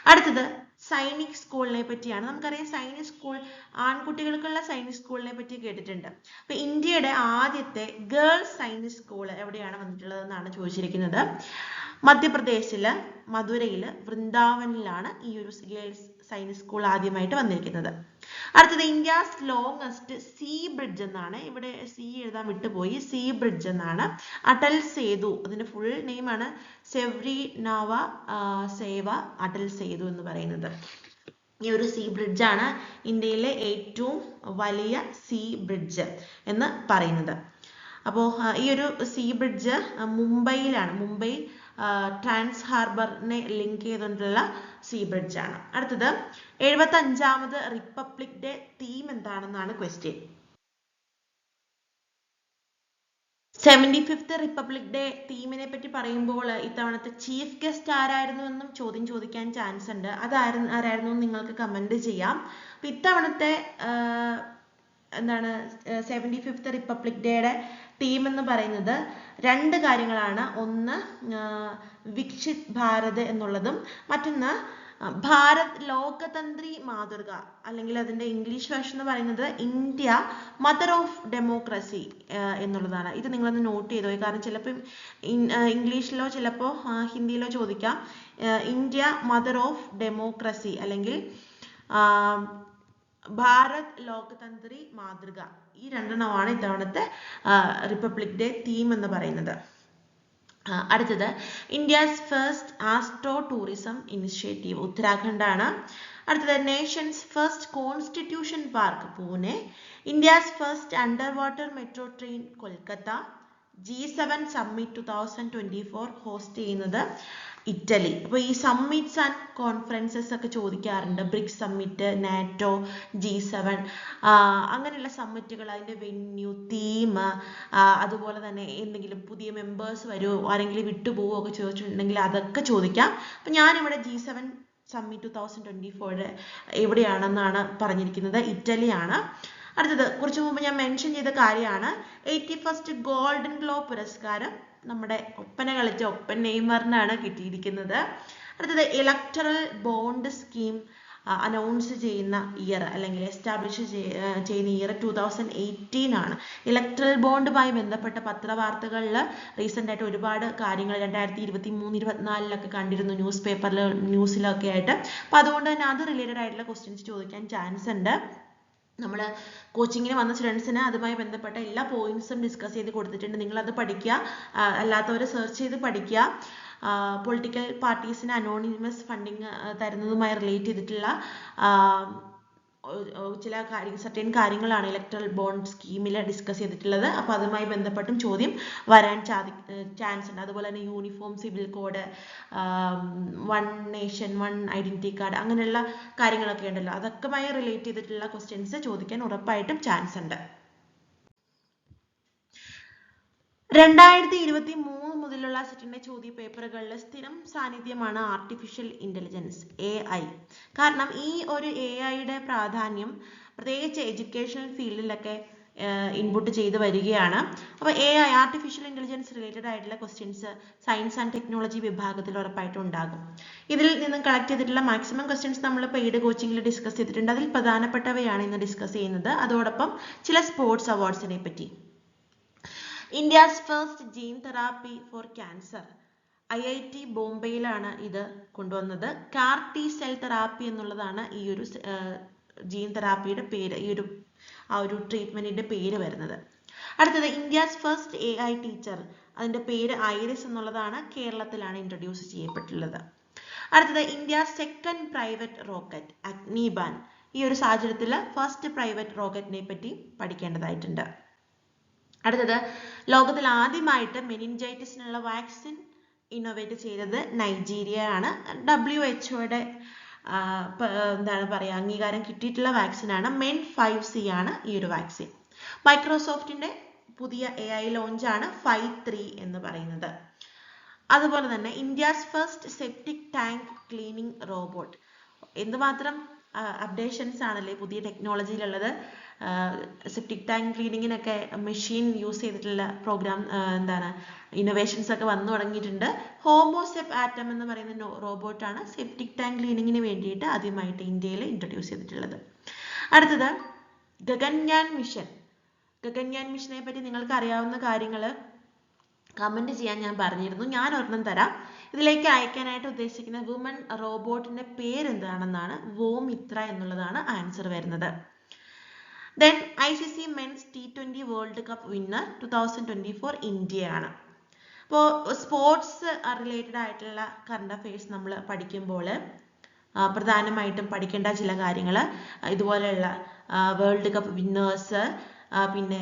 അടുത്തത് സൈനിക് സ്കൂളിനെ പറ്റിയാണ്. നമുക്കറിയാം സൈനിക് സ്കൂൾ, ആൺകുട്ടികൾക്കുള്ള സൈനിക് സ്കൂളിനെ പറ്റി കേട്ടിട്ടുണ്ട്. അപ്പൊ ഇന്ത്യയുടെ ആദ്യത്തെ ഗേൾസ് സൈനിക് സ്കൂൾ എവിടെയാണ് വന്നിട്ടുള്ളതെന്നാണ് ചോദിച്ചിരിക്കുന്നത്. മധ്യപ്രദേശില് മധുരയില് വൃന്ദാവനിലാണ് ഈ ഒരു ഗേൾസ് സൈനിക് സ്കൂൾ ആദ്യമായിട്ട് വന്നിരിക്കുന്നത്. അടുത്തത് ഇന്ത്യസ് ലോങ്സ്റ്റ് സീ ബ്രിഡ്ജ് എന്നാണ്. ഇവിടെ സി എഴുതാൻ വിട്ടുപോയി. സീ ബ്രിഡ്ജ് എന്നാണ്. അടൽ സേതു, അതിന്റെ ഫുൾ നെയിമാണ് സെവ്രി നാവ സേവ അടൽ സേതു എന്ന് പറയുന്നത്. ഈ ഒരു സീ ബ്രിഡ്ജാണ് ഇന്ത്യയിലെ ഏറ്റവും വലിയ സീ ബ്രിഡ്ജ് എന്ന് പറയുന്നത്. അപ്പോൾ ഈ ഒരു സീ ബ്രിഡ്ജ് മുംബൈയിലാണ്. മുംബൈ ട്രാൻസ് ഹാർബറിനെ ലിങ്ക് ചെയ്തുകൊണ്ടുള്ള സീ ബ്രിഡ്ജ് ആണ്. അടുത്തത് 75ാമത് റിപ്പബ്ലിക് ഡേ തീം എന്താണെന്നാണ് ക്വസ്റ്റ്യൻ. 75th റിപ്പബ്ലിക് ഡേ തീമിനെ പറ്റി പറയുമ്പോൾ ഇത്തവണത്തെ ചീഫ് ഗസ്റ്റ് ആരായിരുന്നു എന്നും ചോദ്യം ചോദിക്കാൻ ചാൻസ് ഉണ്ട്. ആരായിരുന്നു നിങ്ങൾക്ക് കമന്റ് ചെയ്യാം. അപ്പൊ ഇത്തവണത്തെ എന്താണ് 75th റിപ്പബ്ലിക് ഡേയുടെ തീം എന്ന് പറയുന്നത് 2 കാര്യങ്ങളാണ്. ഒന്ന് വികസിത് ഭാരത് എന്നുള്ളതും മറ്റൊന്ന് ഭാരത് ലോകതന്ത്രി മാതൃക, അല്ലെങ്കിൽ അതിന്റെ ഇംഗ്ലീഷ് വേർഷൻ എന്ന് പറയുന്നത് ഇന്ത്യ മദർ ഓഫ് ഡെമോക്രസി എന്നുള്ളതാണ്. ഇത് നിങ്ങളൊന്ന് നോട്ട് ചെയ്തോ, കാരണം ചിലപ്പോൾ ഇംഗ്ലീഷിലോ ചിലപ്പോൾ ഹിന്ദിയിലോ ചോദിക്കാം. ഇന്ത്യ മദർ ഓഫ് ഡെമോക്രസി അല്ലെങ്കിൽ ഭാരത് ലോകതന്ത്രി മാതൃക, ഈ 2 ഇത്തവണത്തെ റിപ്പബ്ലിക് ഡേ തീം എന്ന് പറയുന്നത്. അടുത്തത് India's first astro tourism initiative ഉത്തരാഖണ്ഡാണ്. അടുത്തത് nation's first constitution park Pune. India's first underwater metro train Kolkata. G7 summit 2024 host ചെയ്യുന്നത് ഇറ്റലി. അപ്പോൾ ഈ സമ്മിറ്റ്സ് ആൻഡ് കോൺഫറൻസസ് ഒക്കെ ചോദിക്കാറുണ്ട്. ബ്രിക്സ് സമ്മിറ്റ്, നാറ്റോ, G7 അങ്ങനെയുള്ള സമ്മിറ്റുകൾ, അതിൻ്റെ വെന്യൂ, തീം, അതുപോലെ തന്നെ എന്തെങ്കിലും പുതിയ മെമ്പേഴ്സ് വരുമോ, ആരെങ്കിലും വിട്ടുപോകുമോ ഒക്കെ ചോദിച്ചിട്ടുണ്ടെങ്കിൽ അതൊക്കെ ചോദിക്കാം. അപ്പം ഞാനിവിടെ G7 സമ്മിറ്റ് 2024 എവിടെയാണെന്നാണ് പറഞ്ഞിരിക്കുന്നത്, ഇറ്റലിയാണ്. അടുത്തത് കുറച്ചു മുമ്പ് ഞാൻ മെൻഷൻ ചെയ്ത കാര്യമാണ് 81st ഗോൾഡൻ ഗ്ലോബ് പുരസ്കാരം നമ്മുടെ ഒപ്പന കളിച്ച ഒപ്പൻ നെയ്മറിനാണ് കിട്ടിയിരിക്കുന്നത്. അടുത്തത് ഇലക്ടറൽ ബോണ്ട് സ്കീം അനൗൺസ് ചെയ്യുന്ന ഇയർ അല്ലെങ്കിൽ എസ്റ്റാബ്ലിഷ് ചെയ്യുന്ന ഇയർ 2018 ആണ്. ഇലക്ട്രൽ ബോണ്ടുമായി ബന്ധപ്പെട്ട പത്രവാർത്തകളിൽ റീസെൻ്റ് ആയിട്ട് ഒരുപാട് കാര്യങ്ങൾ 2023 24 കണ്ടിരുന്നു, ന്യൂസ് പേപ്പറിൽ ന്യൂസിലൊക്കെ ആയിട്ട്. അപ്പോൾ അതുകൊണ്ട് തന്നെ അത് റിലേറ്റഡ് ആയിട്ടുള്ള ക്വസ്റ്റ്യൻസ് ചോദിക്കാൻ ചാൻസ് ഉണ്ട്. നമ്മൾ കോച്ചിങ്ങിന് വന്ന സ്റ്റുഡൻസിന് അതുമായി ബന്ധപ്പെട്ട എല്ലാ പോയിന്റ്സും ഡിസ്കസ് ചെയ്ത് കൊടുത്തിട്ടുണ്ട്. നിങ്ങളത് പഠിക്കുക, അല്ലാത്തവർ സെർച്ച് ചെയ്ത് പഠിക്കുക. പൊളിറ്റിക്കൽ പാർട്ടീസിന് അനോണിമസ് ഫണ്ടിങ് തരുന്നതുമായി റിലേറ്റ് ചെയ്തിട്ടുള്ള ചില സർട്ടൻ കാര്യങ്ങളാണ് ഇലക്ട്രൽ ബോണ്ട് സ്കീമിൽ ഡിസ്കസ് ചെയ്തിട്ടുള്ളത്. അപ്പോൾ അതുമായി ബന്ധപ്പെട്ടും ചോദ്യം വരാൻ ചാൻസ് ഉണ്ട്. അതുപോലെ തന്നെ uniform civil code, one nation one identity card, അങ്ങനെയുള്ള കാര്യങ്ങളൊക്കെ ഉണ്ടല്ലോ, അതൊക്കെയുമായി റിലേറ്റ് ചെയ്തിട്ടുള്ള ക്വസ്റ്റ്യൻസ് ചോദിക്കാൻ ഉറപ്പായിട്ടും ചാൻസ് ഉണ്ട്. 2023 മുതലുള്ള സെറ്റിന്റെ ചോദ്യ പേപ്പറുകളിൽ സ്ഥിരം സാന്നിധ്യമാണ് ആർട്ടിഫിഷ്യൽ ഇന്റലിജൻസ്, AI. കാരണം ഈ ഒരു AIയുടെ പ്രാധാന്യം പ്രത്യേകിച്ച് എഡ്യൂക്കേഷണൽ ഫീൽഡിലൊക്കെ ഇൻപുട്ട് ചെയ്ത് വരികയാണ്. അപ്പോൾ AI ആർട്ടിഫിഷ്യൽ ഇന്റലിജൻസ് റിലേറ്റഡ് ആയിട്ടുള്ള ക്വസ്റ്റ്യൻസ് സയൻസ് ആൻഡ് ടെക്നോളജി വിഭാഗത്തിൽ ഉറപ്പായിട്ടും ഉണ്ടാകും. ഇതിൽ നിന്നും കളക്ട് ചെയ്തിട്ടുള്ള മാക്സിമം ക്വസ്റ്റ്യൻസ് നമ്മൾ പെയ്ഡ് കോച്ചിങ്ങിൽ ഡിസ്കസ് ചെയ്തിട്ടുണ്ട്. അതിൽ പ്രധാനപ്പെട്ടവയാണ് ഇന്ന് ഡിസ്കസ് ചെയ്യുന്നത്. അതോടൊപ്പം ചില സ്പോർട്സ് അവാർഡ്സിനെ പറ്റി. India's first gene therapy for cancer, IIT ബോംബെയിലാണ് ഇത് കൊണ്ടുവന്നത്. കാർ-T സെൽ തെറാപ്പി എന്നുള്ളതാണ് ഈ ഒരു ജീൻ തെറാപ്പിയുടെ പേര്, ആ ഒരു ട്രീറ്റ്മെന്റിന്റെ പേര് വരുന്നത്. അടുത്തത് ഇന്ത്യസ് ഫസ്റ്റ് AI ടീച്ചർ, അതിന്റെ പേര് ഐറിസ് എന്നുള്ളതാണ്, കേരളത്തിലാണ് ഇൻട്രൊഡ്യൂസ് ചെയ്യപ്പെട്ടുള്ളത്. അടുത്തത് India second private rocket Agnibaan. ഈ ഒരു സാഹചര്യത്തിൽ ഫസ്റ്റ് പ്രൈവറ്റ് റോക്കറ്റിനെ പറ്റി പഠിക്കേണ്ടതായിട്ടുണ്ട്. അടുത്തത് ലോകത്തിൽ ആദ്യമായിട്ട് മെനിഞ്ചൈറ്റിസിനുള്ള വാക്സിൻ ഇന്നോവേറ്റ് ചെയ്തത് നൈജീരിയ ആണ്. WHO-യുടെ എന്താണ് പറയുക, അംഗീകാരം കിട്ടിയിട്ടുള്ള വാക്സിനാണ്. MEN5C ആണ് ഈ ഒരു വാക്സിൻ. മൈക്രോസോഫ്റ്റിന്റെ പുതിയ AI ലോഞ്ചാണ് 5.3 എന്ന് പറയുന്നത്. അതുപോലെ തന്നെ India's first septic tank cleaning robot. എന്തുമാത്രം അപ്ഡേഷൻസ് ആണല്ലേ പുതിയ ടെക്നോളജിയിലുള്ളത്. സെപ്റ്റിക് ടാങ്ക് ക്ലീനിങ്ങിനൊക്കെ മെഷീൻ യൂസ് ചെയ്തിട്ടുള്ള പ്രോഗ്രാം ഇന്നോവേഷൻസ് ഒക്കെ വന്നു തുടങ്ങിയിട്ടുണ്ട്. ഹോമോസെപ് ആറ്റം എന്ന് പറയുന്ന റോബോട്ടാണ് സെപ്റ്റിക് ടാങ്ക് ക്ലീനിങ്ങിന് വേണ്ടിയിട്ട് ആദ്യമായിട്ട് ഇന്ത്യയിൽ ഇൻട്രൊഡ്യൂസ് ചെയ്തിട്ടുള്ളത്. അടുത്തത് ഗഗൻയാൻ മിഷൻ. ഗഗൻയാൻ മിഷനെ പറ്റി നിങ്ങൾക്ക് അറിയാവുന്ന കാര്യങ്ങൾ കമന്റ് ചെയ്യാൻ ഞാൻ പറഞ്ഞിരുന്നു. ഞാൻ ഒരെണ്ണം തരാം. ഇതിലേക്ക് അയക്കാനായിട്ട് ഉദ്ദേശിക്കുന്ന വുമൺ റോബോട്ടിന്റെ പേരെന്താണെന്നാണ്. വോമിത്ര എന്നുള്ളതാണ് ആൻസർ വരുന്നത്. Then ICC Men's T20 World Cup winner 2024 ഇന്ത്യയാണ്. അപ്പോൾ സ്പോർട്സ് റിലേറ്റഡ് ആയിട്ടുള്ള കറണ്ട് അഫയേഴ്സ് നമ്മൾ പഠിക്കുമ്പോൾ പ്രധാനമായിട്ടും പഠിക്കേണ്ട ചില കാര്യങ്ങൾ ഇതുപോലെയുള്ള വേൾഡ് കപ്പ് വിന്നേഴ്സ്, പിന്നെ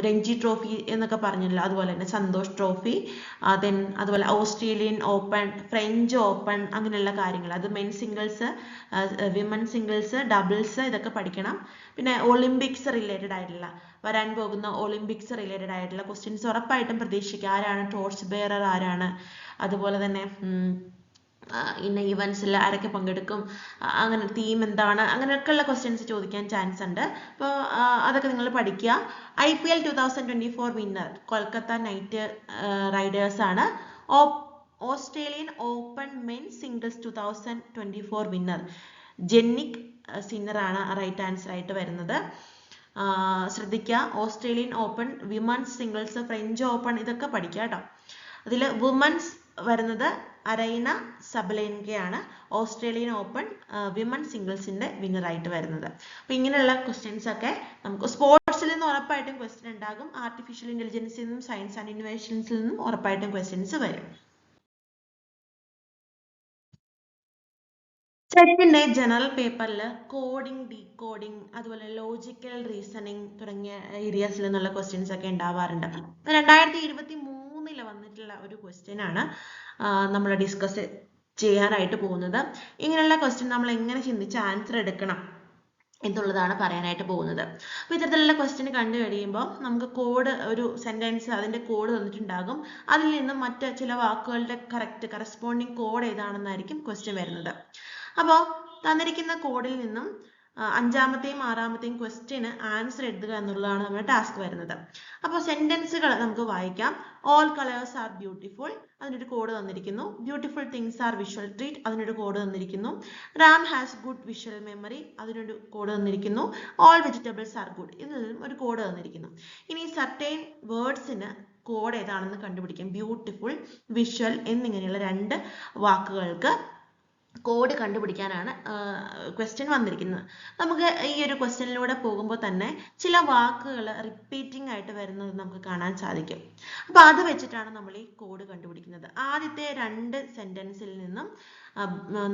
രഞ്ജി ട്രോഫി എന്നൊക്കെ പറഞ്ഞല്ലോ, അതുപോലെ തന്നെ സന്തോഷ് ട്രോഫി, ദെൻ അതുപോലെ ഓസ്ട്രേലിയൻ ഓപ്പൺ, ഫ്രഞ്ച് ഓപ്പൺ, അങ്ങനെയുള്ള കാര്യങ്ങൾ. അത് men singles, women singles, doubles, ഇതൊക്കെ പഠിക്കണം. പിന്നെ ഒളിമ്പിക്സ് റിലേറ്റഡ് ആയിട്ടുള്ള വരാൻ പോകുന്ന ഒളിമ്പിക്സ് റിലേറ്റഡ് ആയിട്ടുള്ള ക്വസ്റ്റ്യൻസ് ഉറപ്പായിട്ടും പ്രതീക്ഷിക്കുക. ആരാണ് ടോർച്ച് ബെയറർ, ആരാണ്, അതുപോലെ തന്നെ ഇന്ന ഇവൻസിൽ ആരൊക്കെ പങ്കെടുക്കും, അങ്ങനെ തീം എന്താണ്, അങ്ങനെയൊക്കെയുള്ള ക്വസ്റ്റ്യൻസ് ചോദിക്കാൻ ചാൻസ് ഉണ്ട്. അപ്പോൾ അതൊക്കെ നിങ്ങൾ പഠിക്കുക. IPL 2024 winner Kolkata knight riders ആണ്. Australian open men singles 2024 winner Jannik Sinner ആണ് റൈറ്റ് ആൻസർ ആയിട്ട് വരുന്നത്. ശ്രദ്ധിക്കുക, Australian open, women's singles, French open, ഇതൊക്കെ പഠിക്കുക കേട്ടോ. അതിൽ വുമൻസ് വരുന്നത് അരൈന സബലെങ്കയാണ്, ഓസ്ട്രേലിയൻ ഓപ്പൺ വിമൻ സിംഗിൾസിന്റെ വിന്നറായിട്ട് വരുന്നത്. അപ്പൊ ഇങ്ങനെയുള്ള ക്വസ്റ്റ്യൻസ് ഒക്കെ നമുക്ക് സ്പോർട്സിൽ നിന്ന് ഉറപ്പായിട്ടും ക്വസ്റ്റ്യൻ ഉണ്ടാകും. ആർട്ടിഫിഷ്യൽ ഇന്റലിജൻസിൽ നിന്നും സയൻസ് ആൻഡ് ഇന്നോവേഷൻസിൽ നിന്നും ഉറപ്പായിട്ടും ക്വസ്റ്റ്യൻസ് വരും. സെറ്റിന്റെ ജനറൽ പേപ്പറിൽ കോഡിംഗ്, ഡീകോഡിംഗ്, അതുപോലെ ലോജിക്കൽ റീസണിങ് തുടങ്ങിയ ഏരിയാസിൽ നിന്നുള്ള ക്വസ്റ്റ്യൻസ് ഒക്കെ ഉണ്ടാവാറുണ്ട്. 2023 വന്നിട്ടുള്ള ഒരു ക്വസ്റ്റ്യൻ ആണ് നമ്മൾ ഡിസ്കസ് ചെയ്യാനായിട്ട് പോകുന്നത്. ഇങ്ങനെയുള്ള ക്വസ്റ്റ്യൻ നമ്മൾ എങ്ങനെ ചിന്തിച്ച് ആൻസർ എടുക്കണം എന്നുള്ളതാണ് പറയാനായിട്ട് പോകുന്നത്. അപ്പോൾ ഇത്തരത്തിലുള്ള ക്വസ്റ്റ്യൻ കണ്ടു കഴിയുമ്പോൾ നമുക്ക് കോഡ്, ഒരു സെന്റൻസ്, അതിന്റെ കോഡ് തന്നിട്ടുണ്ടാകും. അതിൽ നിന്നും മറ്റ് ചില വാക്കുകളുടെ കറസ്പോണ്ടിങ് കോഡ് ഏതാണെന്നായിരിക്കും ക്വസ്റ്റ്യൻ വരുന്നത്. അപ്പോൾ തന്നിരിക്കുന്ന കോഡിൽ നിന്നും അഞ്ചാമത്തെയും ആറാമത്തെയും ക്വസ്റ്റ്യന് ആൻസർ എഴുതുക എന്നുള്ളതാണ് നമ്മുടെ ടാസ്ക് വരുന്നത്. അപ്പോൾ സെന്റൻസുകൾ നമുക്ക് വായിക്കാം. ഓൾ കളേഴ്സ് ആർ ബ്യൂട്ടിഫുൾ, അതിനൊരു കോഡ് തന്നിരിക്കുന്നു. Beautiful things are visual treat, അതിനൊരു കോഡ് തന്നിരിക്കുന്നു. Ram has good visual memory, അതിനൊരു കോഡ് തന്നിരിക്കുന്നു. ഓൾ വെജിറ്റബിൾസ് ആർ ഗുഡ്, ഇതിനും ഒരു കോഡ് തന്നിരിക്കുന്നു. ഇനി സർട്ടൈൻ വേർഡ്സിന് കോഡ് ഏതാണെന്ന് കണ്ടുപിടിക്കാം. ബ്യൂട്ടിഫുൾ, വിഷ്വൽ എന്നിങ്ങനെയുള്ള രണ്ട് വാക്കുകൾക്ക് കോഡ് കണ്ടുപിടിക്കാനാണ് ക്വസ്റ്റ്യൻ വന്നിരിക്കുന്നത്. നമുക്ക് ഈ ഒരു ക്വസ്റ്റ്യനിലൂടെ പോകുമ്പോൾ തന്നെ ചില വാക്കുകൾ റിപ്പീറ്റിംഗ് ആയിട്ട് വരുന്നത് നമുക്ക് കാണാൻ സാധിക്കും. അപ്പോൾ അത് വെച്ചിട്ടാണ് നമ്മൾ ഈ കോഡ് കണ്ടുപിടിക്കുന്നത്. ആദ്യത്തെ 2 സെന്റൻസിൽ നിന്നും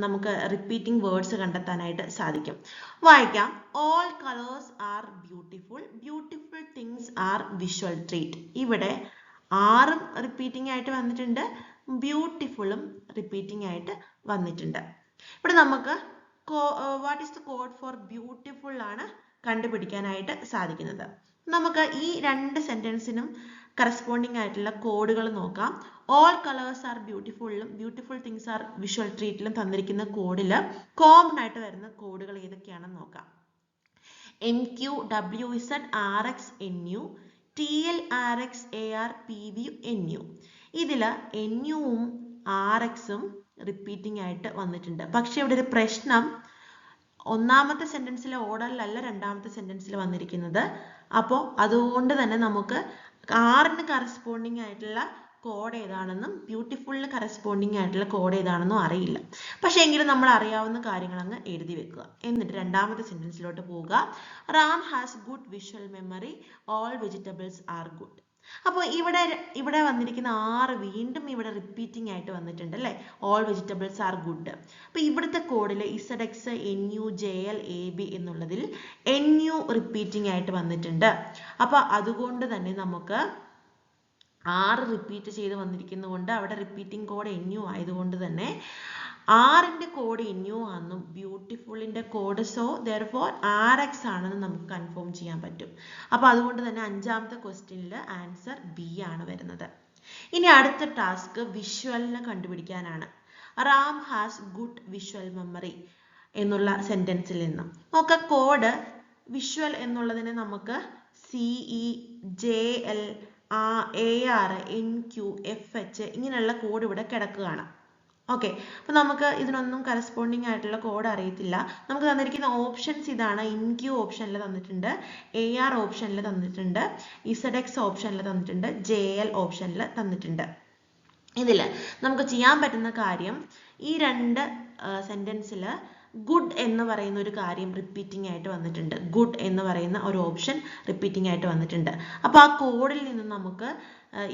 നമുക്ക് റിപ്പീറ്റിംഗ് വേർഡ്സ് കണ്ടെത്താനായിട്ട് സാധിക്കും. വായിക്കാം. All colours are beautiful, beautiful things are visual treat. ഇവിടെ ആറും റിപ്പീറ്റിംഗ് ആയിട്ട് വന്നിട്ടുണ്ട്, ബ്യൂട്ടിഫുള്ളും റിപ്പീറ്റിംഗ് ആയിട്ട് വന്നിട്ടുണ്ട്. ഇവിടെ നമുക്ക് what is the code for beautiful ആണ് കണ്ടുപിടിക്കാനായിട്ട് സാധിക്കുന്നത്. നമുക്ക് ഈ 2 സെന്റൻസിനും കറസ്പോണ്ടിങ് ആയിട്ടുള്ള കോഡുകൾ നോക്കാം. ഓൾ കളേഴ്സ് ആർ ബ്യൂട്ടിഫുള്ളും ബ്യൂട്ടിഫുൾ തിങ്സ് ആർ വിഷ്വൽ ട്രീറ്റിലും തന്നിരിക്കുന്ന കോഡിൽ കോമൺ ആയിട്ട് വരുന്ന കോഡുകൾ ഏതൊക്കെയാണെന്ന് നോക്കാം. MQ WZ RX NU TL RX AR PV NU. ഇതിൽ NUവും RXും റിപ്പീറ്റിംഗ് ആയിട്ട് വന്നിട്ടുണ്ട്. പക്ഷെ ഇവിടെ ഒരു പ്രശ്നം, ഒന്നാമത്തെ സെന്റൻസിലെ ഓർഡറിലല്ല രണ്ടാമത്തെ സെന്റൻസിൽ വന്നിരിക്കുന്നത്. അപ്പോൾ അതുകൊണ്ട് തന്നെ നമുക്ക് ആറിന് കറസ്പോണ്ടിങ് ആയിട്ടുള്ള കോഡ് ഏതാണെന്നും ബ്യൂട്ടിഫുള്ളിന് കറസ്പോണ്ടിങ് ആയിട്ടുള്ള കോഡ് ഏതാണെന്നും അറിയില്ല. പക്ഷെ എങ്കിലും നമ്മൾ അറിയാവുന്ന കാര്യങ്ങൾ അങ്ങ് എഴുതി വെക്കുക. എന്നിട്ട് രണ്ടാമത്തെ സെന്റൻസിലോട്ട് പോവുക. Ram has good visual memory, all vegetables are good. അപ്പോൾ ഇവിടെ വന്നിരിക്കുന്ന 6 വീണ്ടും ഇവിടെ റിപ്പീറ്റിംഗ് ആയിട്ട് വന്നിട്ടുണ്ട് അല്ലേ. All vegetables are good. അപ്പോൾ ഇവിടുത്തെ കോഡിൽ ZX NU JL AB എന്നുള്ളതിൽ NU റിപ്പീറ്റിംഗ് ആയിട്ട് വന്നിട്ടുണ്ട്. അപ്പോൾ അതുകൊണ്ട് തന്നെ നമുക്ക് 6 റിപ്പീറ്റ് ചെയ്ത് വന്നിരിക്കുന്നതുകൊണ്ട് അവിടെ റിപ്പീറ്റിംഗ് കോഡ് NU ആയതുകൊണ്ട് തന്നെ ആറിന്റെ കോഡ് NU ആണെന്നും ബ്യൂട്ടിഫുള്ളിന്റെ കോഡ് therefore RX ആണെന്ന് നമുക്ക് കൺഫേം ചെയ്യാൻ പറ്റും. അപ്പോൾ അതുകൊണ്ട് തന്നെ 5ാമത്തെ ക്വസ്റ്റ്യനിൽ ആൻസർ B ആണ് വരുന്നത്. ഇനി അടുത്ത ടാസ്ക് വിഷ്വലിനെ കണ്ടുപിടിക്കാനാണ്. Ram has good visual memory എന്നുള്ള സെന്റൻസിൽ നിന്നും നോക്കാം. കോഡ് വിഷ്വൽ എന്നുള്ളതിനെ നമുക്ക് CE JL AR NQ FH ഇങ്ങനെയുള്ള കോഡ് ഇവിടെ കിടക്കുകയാണ്. ഓക്കെ, അപ്പൊ നമുക്ക് ഇതിനൊന്നും കറസ്പോണ്ടിങ് ആയിട്ടുള്ള കോഡ് അറിയത്തില്ല. നമുക്ക് തന്നിരിക്കുന്ന ഓപ്ഷൻസ് ഇതാണ്. NQ ഓപ്ഷനിൽ തന്നിട്ടുണ്ട്, AR ഓപ്ഷനിൽ തന്നിട്ടുണ്ട്, ZX ഓപ്ഷനിൽ തന്നിട്ടുണ്ട്, JL ഓപ്ഷനിൽ തന്നിട്ടുണ്ട്. ഇതിൽ നമുക്ക് ചെയ്യാൻ പറ്റുന്ന കാര്യം, ഈ 2 സെന്റൻസിൽ ഗുഡ് എന്ന് പറയുന്ന ഒരു കാര്യം റിപ്പീറ്റിംഗ് ആയിട്ട് വന്നിട്ടുണ്ട്. ഗുഡ് എന്ന് പറയുന്ന ഒരു ഓപ്ഷൻ റിപ്പീറ്റിംഗ് ആയിട്ട് വന്നിട്ടുണ്ട്. അപ്പോൾ ആ കോഡിൽ നിന്ന് നമുക്ക്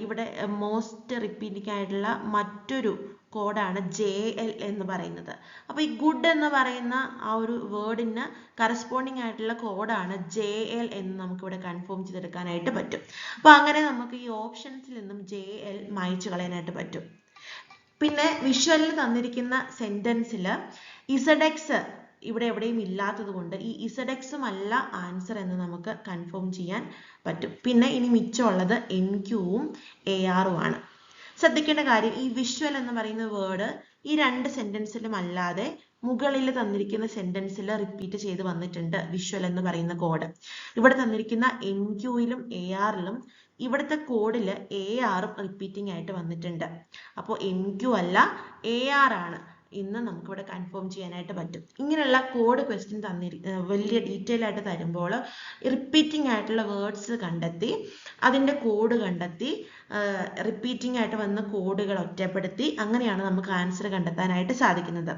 ഇവിടെ മോസ്റ്റ് റിപ്പീറ്റിംഗ് ആയിട്ടുള്ള മറ്റൊരു കോഡാണ് JL എന്ന് പറയുന്നത്. അപ്പോൾ ഈ ഗുഡ് എന്ന് പറയുന്ന ആ ഒരു വേർഡിന് കറസ്പോണ്ടിങ് ആയിട്ടുള്ള കോഡാണ് JL എന്ന് നമുക്ക് ഇവിടെ കൺഫേം ചെയ്തെടുക്കാനായിട്ട് പറ്റും. അപ്പോൾ അങ്ങനെ നമുക്ക് ഈ ഓപ്ഷൻസിൽ നിന്നും JL മായ്ച്ചു കളയാനായിട്ട് പറ്റും. പിന്നെ വിഷ്വലിൽ തന്നിരിക്കുന്ന സെന്റൻസിൽ ZX ഇവിടെ എവിടെയും ഇല്ലാത്തത് കൊണ്ട് ഈ ZXും അല്ല ആൻസർ എന്ന് നമുക്ക് കൺഫേം ചെയ്യാൻ പറ്റും. പിന്നെ ഇനി മിച്ചമുള്ളത് NQവും ARും ആണ്. ശ്രദ്ധിക്കേണ്ട കാര്യം, ഈ വിഷ്വൽ എന്ന് പറയുന്ന വേർഡ് ഈ 2 സെന്റൻസിലും അല്ലാതെ മുകളിൽ തന്നിരിക്കുന്ന സെന്റൻസിൽ റിപ്പീറ്റ് ചെയ്ത് വന്നിട്ടുണ്ട്. വിഷ്വൽ എന്ന് പറയുന്ന കോഡ് ഇവിടെ തന്നിരിക്കുന്ന NQയിലും ARലും ഇവിടുത്തെ കോഡിൽ ARും റിപ്പീറ്റിംഗ് ആയിട്ട് വന്നിട്ടുണ്ട്. അപ്പോൾ NQ അല്ല AR ആണ് ഇന്ന് നമുക്കിവിടെ കൺഫേം ചെയ്യാനായിട്ട് പറ്റും. ഇങ്ങനെയുള്ള കോഡ് ക്വസ്റ്റ്യൻ വലിയ ഡീറ്റെയിൽ ആയിട്ട് തരുമ്പോൾ റിപ്പീറ്റിംഗ് ആയിട്ടുള്ള വേർഡ്സ് കണ്ടെത്തി അതിൻ്റെ കോഡ് കണ്ടെത്തി റിപ്പീറ്റിംഗ് ആയിട്ട് വന്ന കോഡുകൾ ഒറ്റപ്പെടുത്തി അങ്ങനെയാണ് നമുക്ക് ആൻസർ കണ്ടെത്താനായിട്ട് സാധിക്കുന്നത്.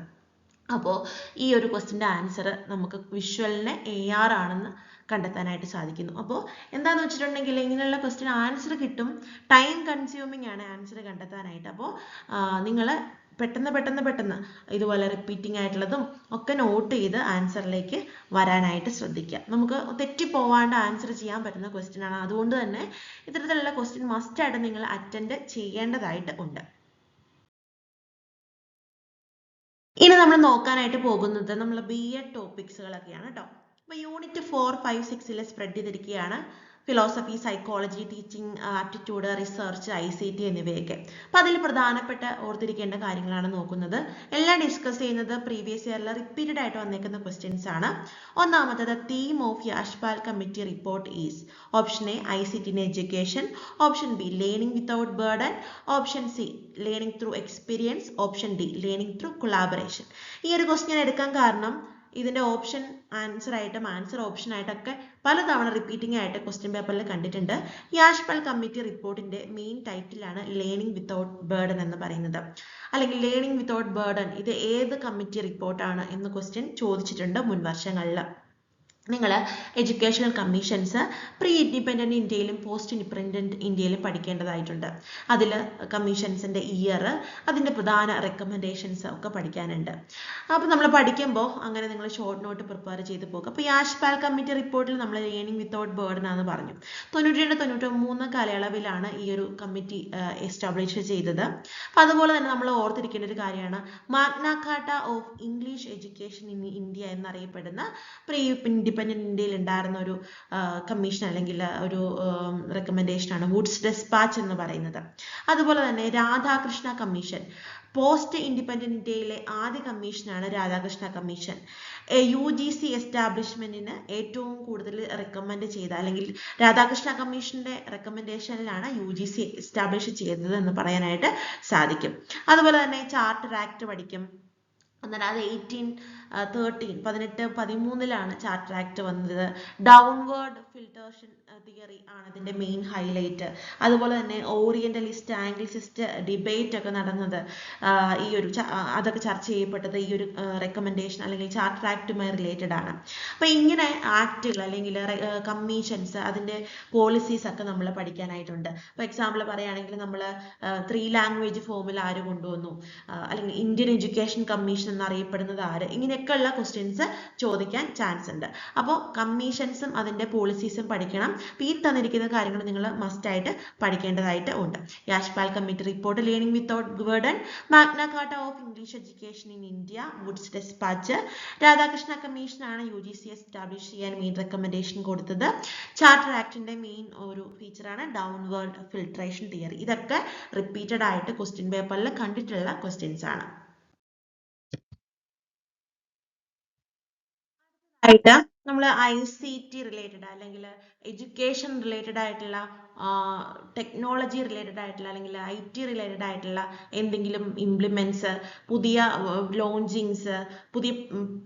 അപ്പോൾ ഈ ഒരു ക്വസ്റ്റ്യൻ്റെ ആൻസർ നമുക്ക് വിഷ്വലിനെ AR ആണെന്ന് കണ്ടെത്താനായിട്ട് സാധിക്കുന്നു. അപ്പോൾ എന്താണെന്ന് വെച്ചിട്ടുണ്ടെങ്കിൽ ഇങ്ങനെയുള്ള ക്വസ്റ്റ്യൻ ആൻസർ കിട്ടും, ടൈം കൺസ്യൂമിംഗ് ആണ് ആൻസർ കണ്ടെത്താനായിട്ട്. അപ്പോൾ നിങ്ങൾ പെട്ടെന്ന് ഇതുപോലെ റിപ്പീറ്റിംഗ് ആയിട്ടുള്ളതും ഒക്കെ നോട്ട് ചെയ്ത് ആൻസറിലേക്ക് വരാനായിട്ട് ശ്രദ്ധിക്കുക. നമുക്ക് തെറ്റിപ്പോവാണ്ട് ആൻസർ ചെയ്യാൻ പറ്റുന്ന ക്വസ്റ്റ്യൻ ആണ്. അതുകൊണ്ട് തന്നെ ഇത്തരത്തിലുള്ള ക്വസ്റ്റ്യൻ മസ്റ്റ് ആയിട്ട് നിങ്ങൾ അറ്റൻഡ് ചെയ്യേണ്ടതായിട്ട് ഉണ്ട്. ഇനി നമ്മൾ നോക്കാനായിട്ട് പോകുന്നത് നമ്മൾ BEd ടോപ്പിക്സുകളൊക്കെയാണ് കേട്ടോ. അപ്പോൾ യൂണിറ്റ് 4, 5, 6 സ്പ്രെഡ് ചെയ്തിരിക്കുകയാണ്. Philosophy, psychology, teaching aptitude, research, ICT എന്നിവയൊക്കെ. അപ്പം അതിൽ പ്രധാനപ്പെട്ട ഓർത്തിരിക്കേണ്ട കാര്യങ്ങളാണ് നോക്കുന്നത്. എല്ലാം ഡിസ്കസ് ചെയ്യുന്നത് പ്രീവിയസ് ഇയറിൽ റിപ്പീറ്റഡ് ആയിട്ട് വന്നേക്കുന്ന ക്വസ്റ്റ്യൻസ് ആണ്. ഒന്നാമത്തത് theme of Yashpal committee report is. Option A ICT in education, option B learning without burden, option C learning through experience, option D learning through collaboration. ഈ ഒരു ക്വസ്റ്റ്യൻ എടുക്കാൻ കാരണം ഇതിന്റെ ഓപ്ഷൻ ആൻസർ ആയിട്ടും ആൻസർ ഓപ്ഷൻ ആയിട്ടൊക്കെ പലതവണ റിപ്പീറ്റിംഗ് ആയിട്ട് question പേപ്പറിൽ കണ്ടിട്ടുണ്ട്. യാഷ്പാൽ കമ്മിറ്റി റിപ്പോർട്ടിന്റെ മെയിൻ ടൈറ്റിലാണ് ലേണിംഗ് വിത്തൗട്ട് ബേർഡൻ എന്ന് പറയുന്നത്, അല്ലെങ്കിൽ ലേണിംഗ് വിത്തൗട്ട് ബേർഡൻ ഇത് ഏത് കമ്മിറ്റി റിപ്പോർട്ടാണ് എന്ന് ക്വസ്റ്റ്യൻ ചോദിച്ചിട്ടുണ്ട് മുൻ വർഷങ്ങളിൽ. നിങ്ങൾ എഡ്യൂക്കേഷണൽ കമ്മീഷൻസ് പ്രീ ഇൻഡിപെൻഡൻറ്റ് ഇന്ത്യയിലും പോസ്റ്റ് ഇൻഡിപെൻഡൻറ്റ് ഇന്ത്യയിലും പഠിക്കേണ്ടതായിട്ടുണ്ട്. അതിൽ കമ്മീഷൻസിൻ്റെ ഇയർ, അതിൻ്റെ പ്രധാന റെക്കമെൻഡേഷൻസ് ഒക്കെ പഠിക്കാനുണ്ട്. അപ്പോൾ നമ്മൾ പഠിക്കുമ്പോൾ അങ്ങനെ നിങ്ങൾ ഷോർട്ട് നോട്ട് പ്രിപ്പയർ ചെയ്ത് പോകുക. അപ്പോൾ യാഷ്പാൽ കമ്മിറ്റി റിപ്പോർട്ടിൽ നമ്മൾ ലേണിംഗ് വിത്തൗട്ട് ബേർഡൻ ആണെന്ന് പറഞ്ഞു. 92-93 കാലയളവിലാണ് ഈ ഒരു കമ്മിറ്റി എസ്റ്റാബ്ലിഷ് ചെയ്തത്. അപ്പോൾ അതുപോലെ തന്നെ നമ്മൾ ഓർത്തിരിക്കേണ്ട ഒരു കാര്യമാണ് Magna Carta of English education in India എന്നറിയപ്പെടുന്ന പ്രീ ഇൻഡിപെൻഡന്റ് ഇന്ത്യയിൽ ഉണ്ടായിരുന്ന ഒരു കമ്മീഷൻ അല്ലെങ്കിൽ ഒരു റെക്കമെൻഡേഷൻ ആണ് വുഡ്സ് ഡെസ്പാച്ച് എന്ന് പറയുന്നത്. അതുപോലെ തന്നെ രാധാകൃഷ്ണ കമ്മീഷൻ, പോസ്റ്റ് ഇൻഡിപെൻഡന്റ് ഇന്ത്യയിലെ ആദ്യ കമ്മീഷനാണ് രാധാകൃഷ്ണ കമ്മീഷൻ. UGC എസ്റ്റാബ്ലിഷ്മെന്റിന് ഏറ്റവും കൂടുതൽ റെക്കമെൻഡ് ചെയ്ത, അല്ലെങ്കിൽ രാധാകൃഷ്ണ കമ്മീഷന്റെ റെക്കമെൻഡേഷനിലാണ് UGC എസ്റ്റാബ്ലിഷ് ചെയ്തത് എന്ന് പറയാനായിട്ട് സാധിക്കും. അതുപോലെ തന്നെ ചാർട്ടർ ആക്ട് പഠിക്കും. എന്നാൽ അത് 1813 ചാർട്ടർ ആക്ട് വന്നത്. ഡൗൺവേർഡ് ഫിൽട്രേഷൻ തിയറി ആണ് ഇതിന്റെ മെയിൻ ഹൈലൈറ്റ്. അതുപോലെ തന്നെ ഓറിയന്റലിസ്റ്റ് ആംഗ്ലിസിസ്റ്റ് ഡിബേറ്റ് ഒക്കെ നടന്നത് ഈ ഒരു അതൊക്കെ ചർച്ച ചെയ്യപ്പെട്ടത് ഈ ഒരു റെക്കമെൻഡേഷൻ അല്ലെങ്കിൽ ചാർട്ടർ ആക്ടുമായി റിലേറ്റഡ് ആണ്. അപ്പൊ ഇങ്ങനെ ആക്ടുകൾ അല്ലെങ്കിൽ കമ്മീഷൻസ് അതിന്റെ പോളിസീസ് ഒക്കെ നമ്മൾ പഠിക്കാനായിട്ടുണ്ട്. ഫോർ എക്സാമ്പിൾ പറയുകയാണെങ്കിൽ നമ്മൾ 3 ലാംഗ്വേജ് ഫോമിൽ ആര് കൊണ്ടുവന്നു, അല്ലെങ്കിൽ ഇന്ത്യൻ എഡ്യൂക്കേഷൻ കമ്മീഷൻ എന്നറിയപ്പെടുന്നത് ആര്, ഇങ്ങനെയൊക്കെയുള്ള ക്വസ്റ്റ്യൻസ് ചോദിക്കാൻ ചാൻസ് ഉണ്ട്. അപ്പോൾ കമ്മീഷൻസും അതിന്റെ പോളിസീസും പഠിക്കണം. ഈ തന്നിരിക്കുന്ന കാര്യങ്ങൾ നിങ്ങൾ മസ്റ്റ് ആയിട്ട് പഠിക്കേണ്ടതായിട്ട് ഉണ്ട്. Yashpal committee report, learning without burden, Magna Carta of English education in India, Wood's despatch, Radhakrishna commission ആണ് UGC എസ്റ്റാബ്ലിഷ് ചെയ്യാൻ മെയിൻ റെക്കമെൻഡേഷൻ കൊടുത്തത്. ചാർട്ടർ ആക്ടിന്റെ മെയിൻ ഒരു ഫീച്ചറാണ് ഡൗൺവേർഡ് ഫിൽട്രേഷൻ തിയറി. ഇതൊക്കെ റിപ്പീറ്റഡ് ആയിട്ട് ക്വസ്റ്റ്യൻ പേപ്പറിൽ കണ്ടിട്ടുള്ള ക്വസ്റ്റ്യൻസ് ആണ്. ആയിട്ട് നമ്മൾ ICT റിലേറ്റഡ് അല്ലെങ്കിൽ എഡ്യൂക്കേഷൻ റിലേറ്റഡ് ആയിട്ടുള്ള ടെക്നോളജി റിലേറ്റഡ് ആയിട്ടുള്ള അല്ലെങ്കിൽ IT റിലേറ്റഡ് ആയിട്ടുള്ള എന്തെങ്കിലും ഇംപ്ലിമെന്റ്സ്, പുതിയ ലോഞ്ചിങ്സ്, പുതിയ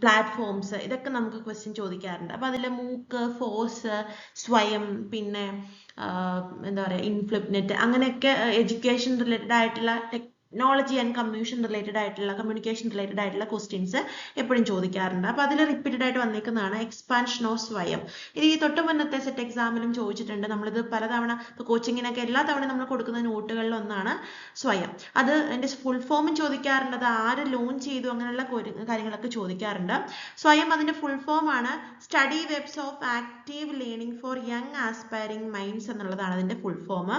പ്ലാറ്റ്ഫോംസ്, ഇതൊക്കെ നമുക്ക് ക്വസ്റ്റ്യൻ ചോദിക്കാറുണ്ട്. അപ്പോൾ അതിൽ മൂക്ക്, ഫോഴ്സ്, സ്വയം, പിന്നെ എന്താ പറയുക ഇൻഫ്ലിപ്നെറ്റ്, അങ്ങനെയൊക്കെ എഡ്യൂക്കേഷൻ റിലേറ്റഡ് ആയിട്ടുള്ള ടെക്നോളജി ആൻഡ് കമ്മ്യൂണിക്കേഷൻ റിലേറ്റഡ് ആയിട്ടുള്ള ക്വസ്റ്റ്യൻസ് എപ്പോഴും ചോദിക്കാറുണ്ട്. അപ്പോൾ അതിൽ റിപ്പീറ്റഡ് ആയിട്ട് വന്നേക്കുന്നതാണ് എക്സ്പാൻഷൻ ഓഫ് സ്വയം. ഇത് ഈ തൊട്ട് മുന്നത്തെ സെറ്റ് എക്സാമിലും ചോദിച്ചിട്ടുണ്ട്. നമ്മളിത് പലതവണ കോച്ചിങ്ങിനൊക്കെ എല്ലാ തവണ നമ്മൾ കൊടുക്കുന്ന നോട്ടുകളിൽ ഒന്നാണ് സ്വയം. അത് എൻ്റെ ഫുൾ ഫോമും ചോദിക്കാറുണ്ട്, അത് ആര് ലോഞ്ച് ചെയ്തു, അങ്ങനെയുള്ള കാര്യങ്ങളൊക്കെ ചോദിക്കാറുണ്ട്. സ്വയം അതിന്റെ ഫുൾ ഫോം ആണ് study webs of active learning four young aspiring minds എന്നുള്ളതാണ് അതിന്റെ full form.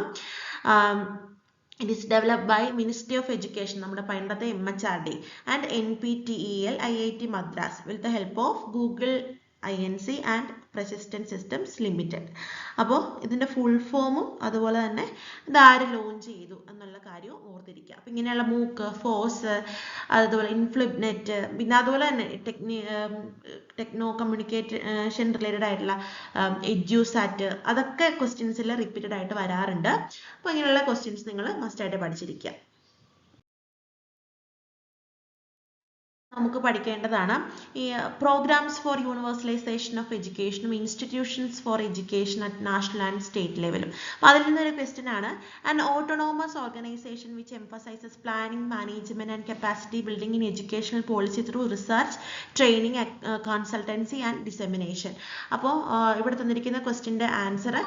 It is developed by Ministry of Education, നമ്മുടെ പണ്ടത്തെ MHRD, and NPTEL, IIT Madras with the help of Google INC and Persistent Systems Limited. അപ്പോൾ ഇതിന്റെ full ഫോമും അതുപോലെ തന്നെ ഇത് ആര് ലോഞ്ച് ചെയ്തു എന്നുള്ള കാര്യവും ഓർത്തിരിക്കുക. അപ്പം ഇങ്ങനെയുള്ള മൂക്ക്, ഫോഴ്സ്, അതുപോലെ ഇൻഫ്ലിപ്നെറ്റ്, പിന്നെ അതുപോലെ തന്നെ ടെക്നോ കമ്മ്യൂണിക്കേഷൻ റിലേറ്റഡ് ആയിട്ടുള്ള എഡ്യൂസാറ്റ്, അതൊക്കെ ക്വസ്റ്റ്യൻസിൽ റിപ്പീറ്റഡ് ആയിട്ട് വരാറുണ്ട്. അപ്പോൾ ഇങ്ങനെയുള്ള ക്വസ്റ്റ്യൻസ് നിങ്ങൾ മസ്റ്റ് ആയിട്ട് പഠിച്ചിരിക്കുക. നമുക്ക് പഠിക്കേണ്ടതാണ് ഈ പ്രോഗ്രാംസ് ഫോർ യൂണിവേഴ്സലൈസേഷൻ ഓഫ് എഡ്യൂക്കേഷനും institutions for education at national and state ലെവലും. അപ്പോൾ അതിൽ നിന്നൊരു ക്വസ്റ്റ്യൻ ആണ്, an autonomous organisation which emphasises planning, management and capacity building in educational policy through research, training, consultancy and dissemination. അപ്പോൾ ഇവിടെ തന്നിരിക്കുന്ന ക്വസ്റ്റ്യൻ്റെ answer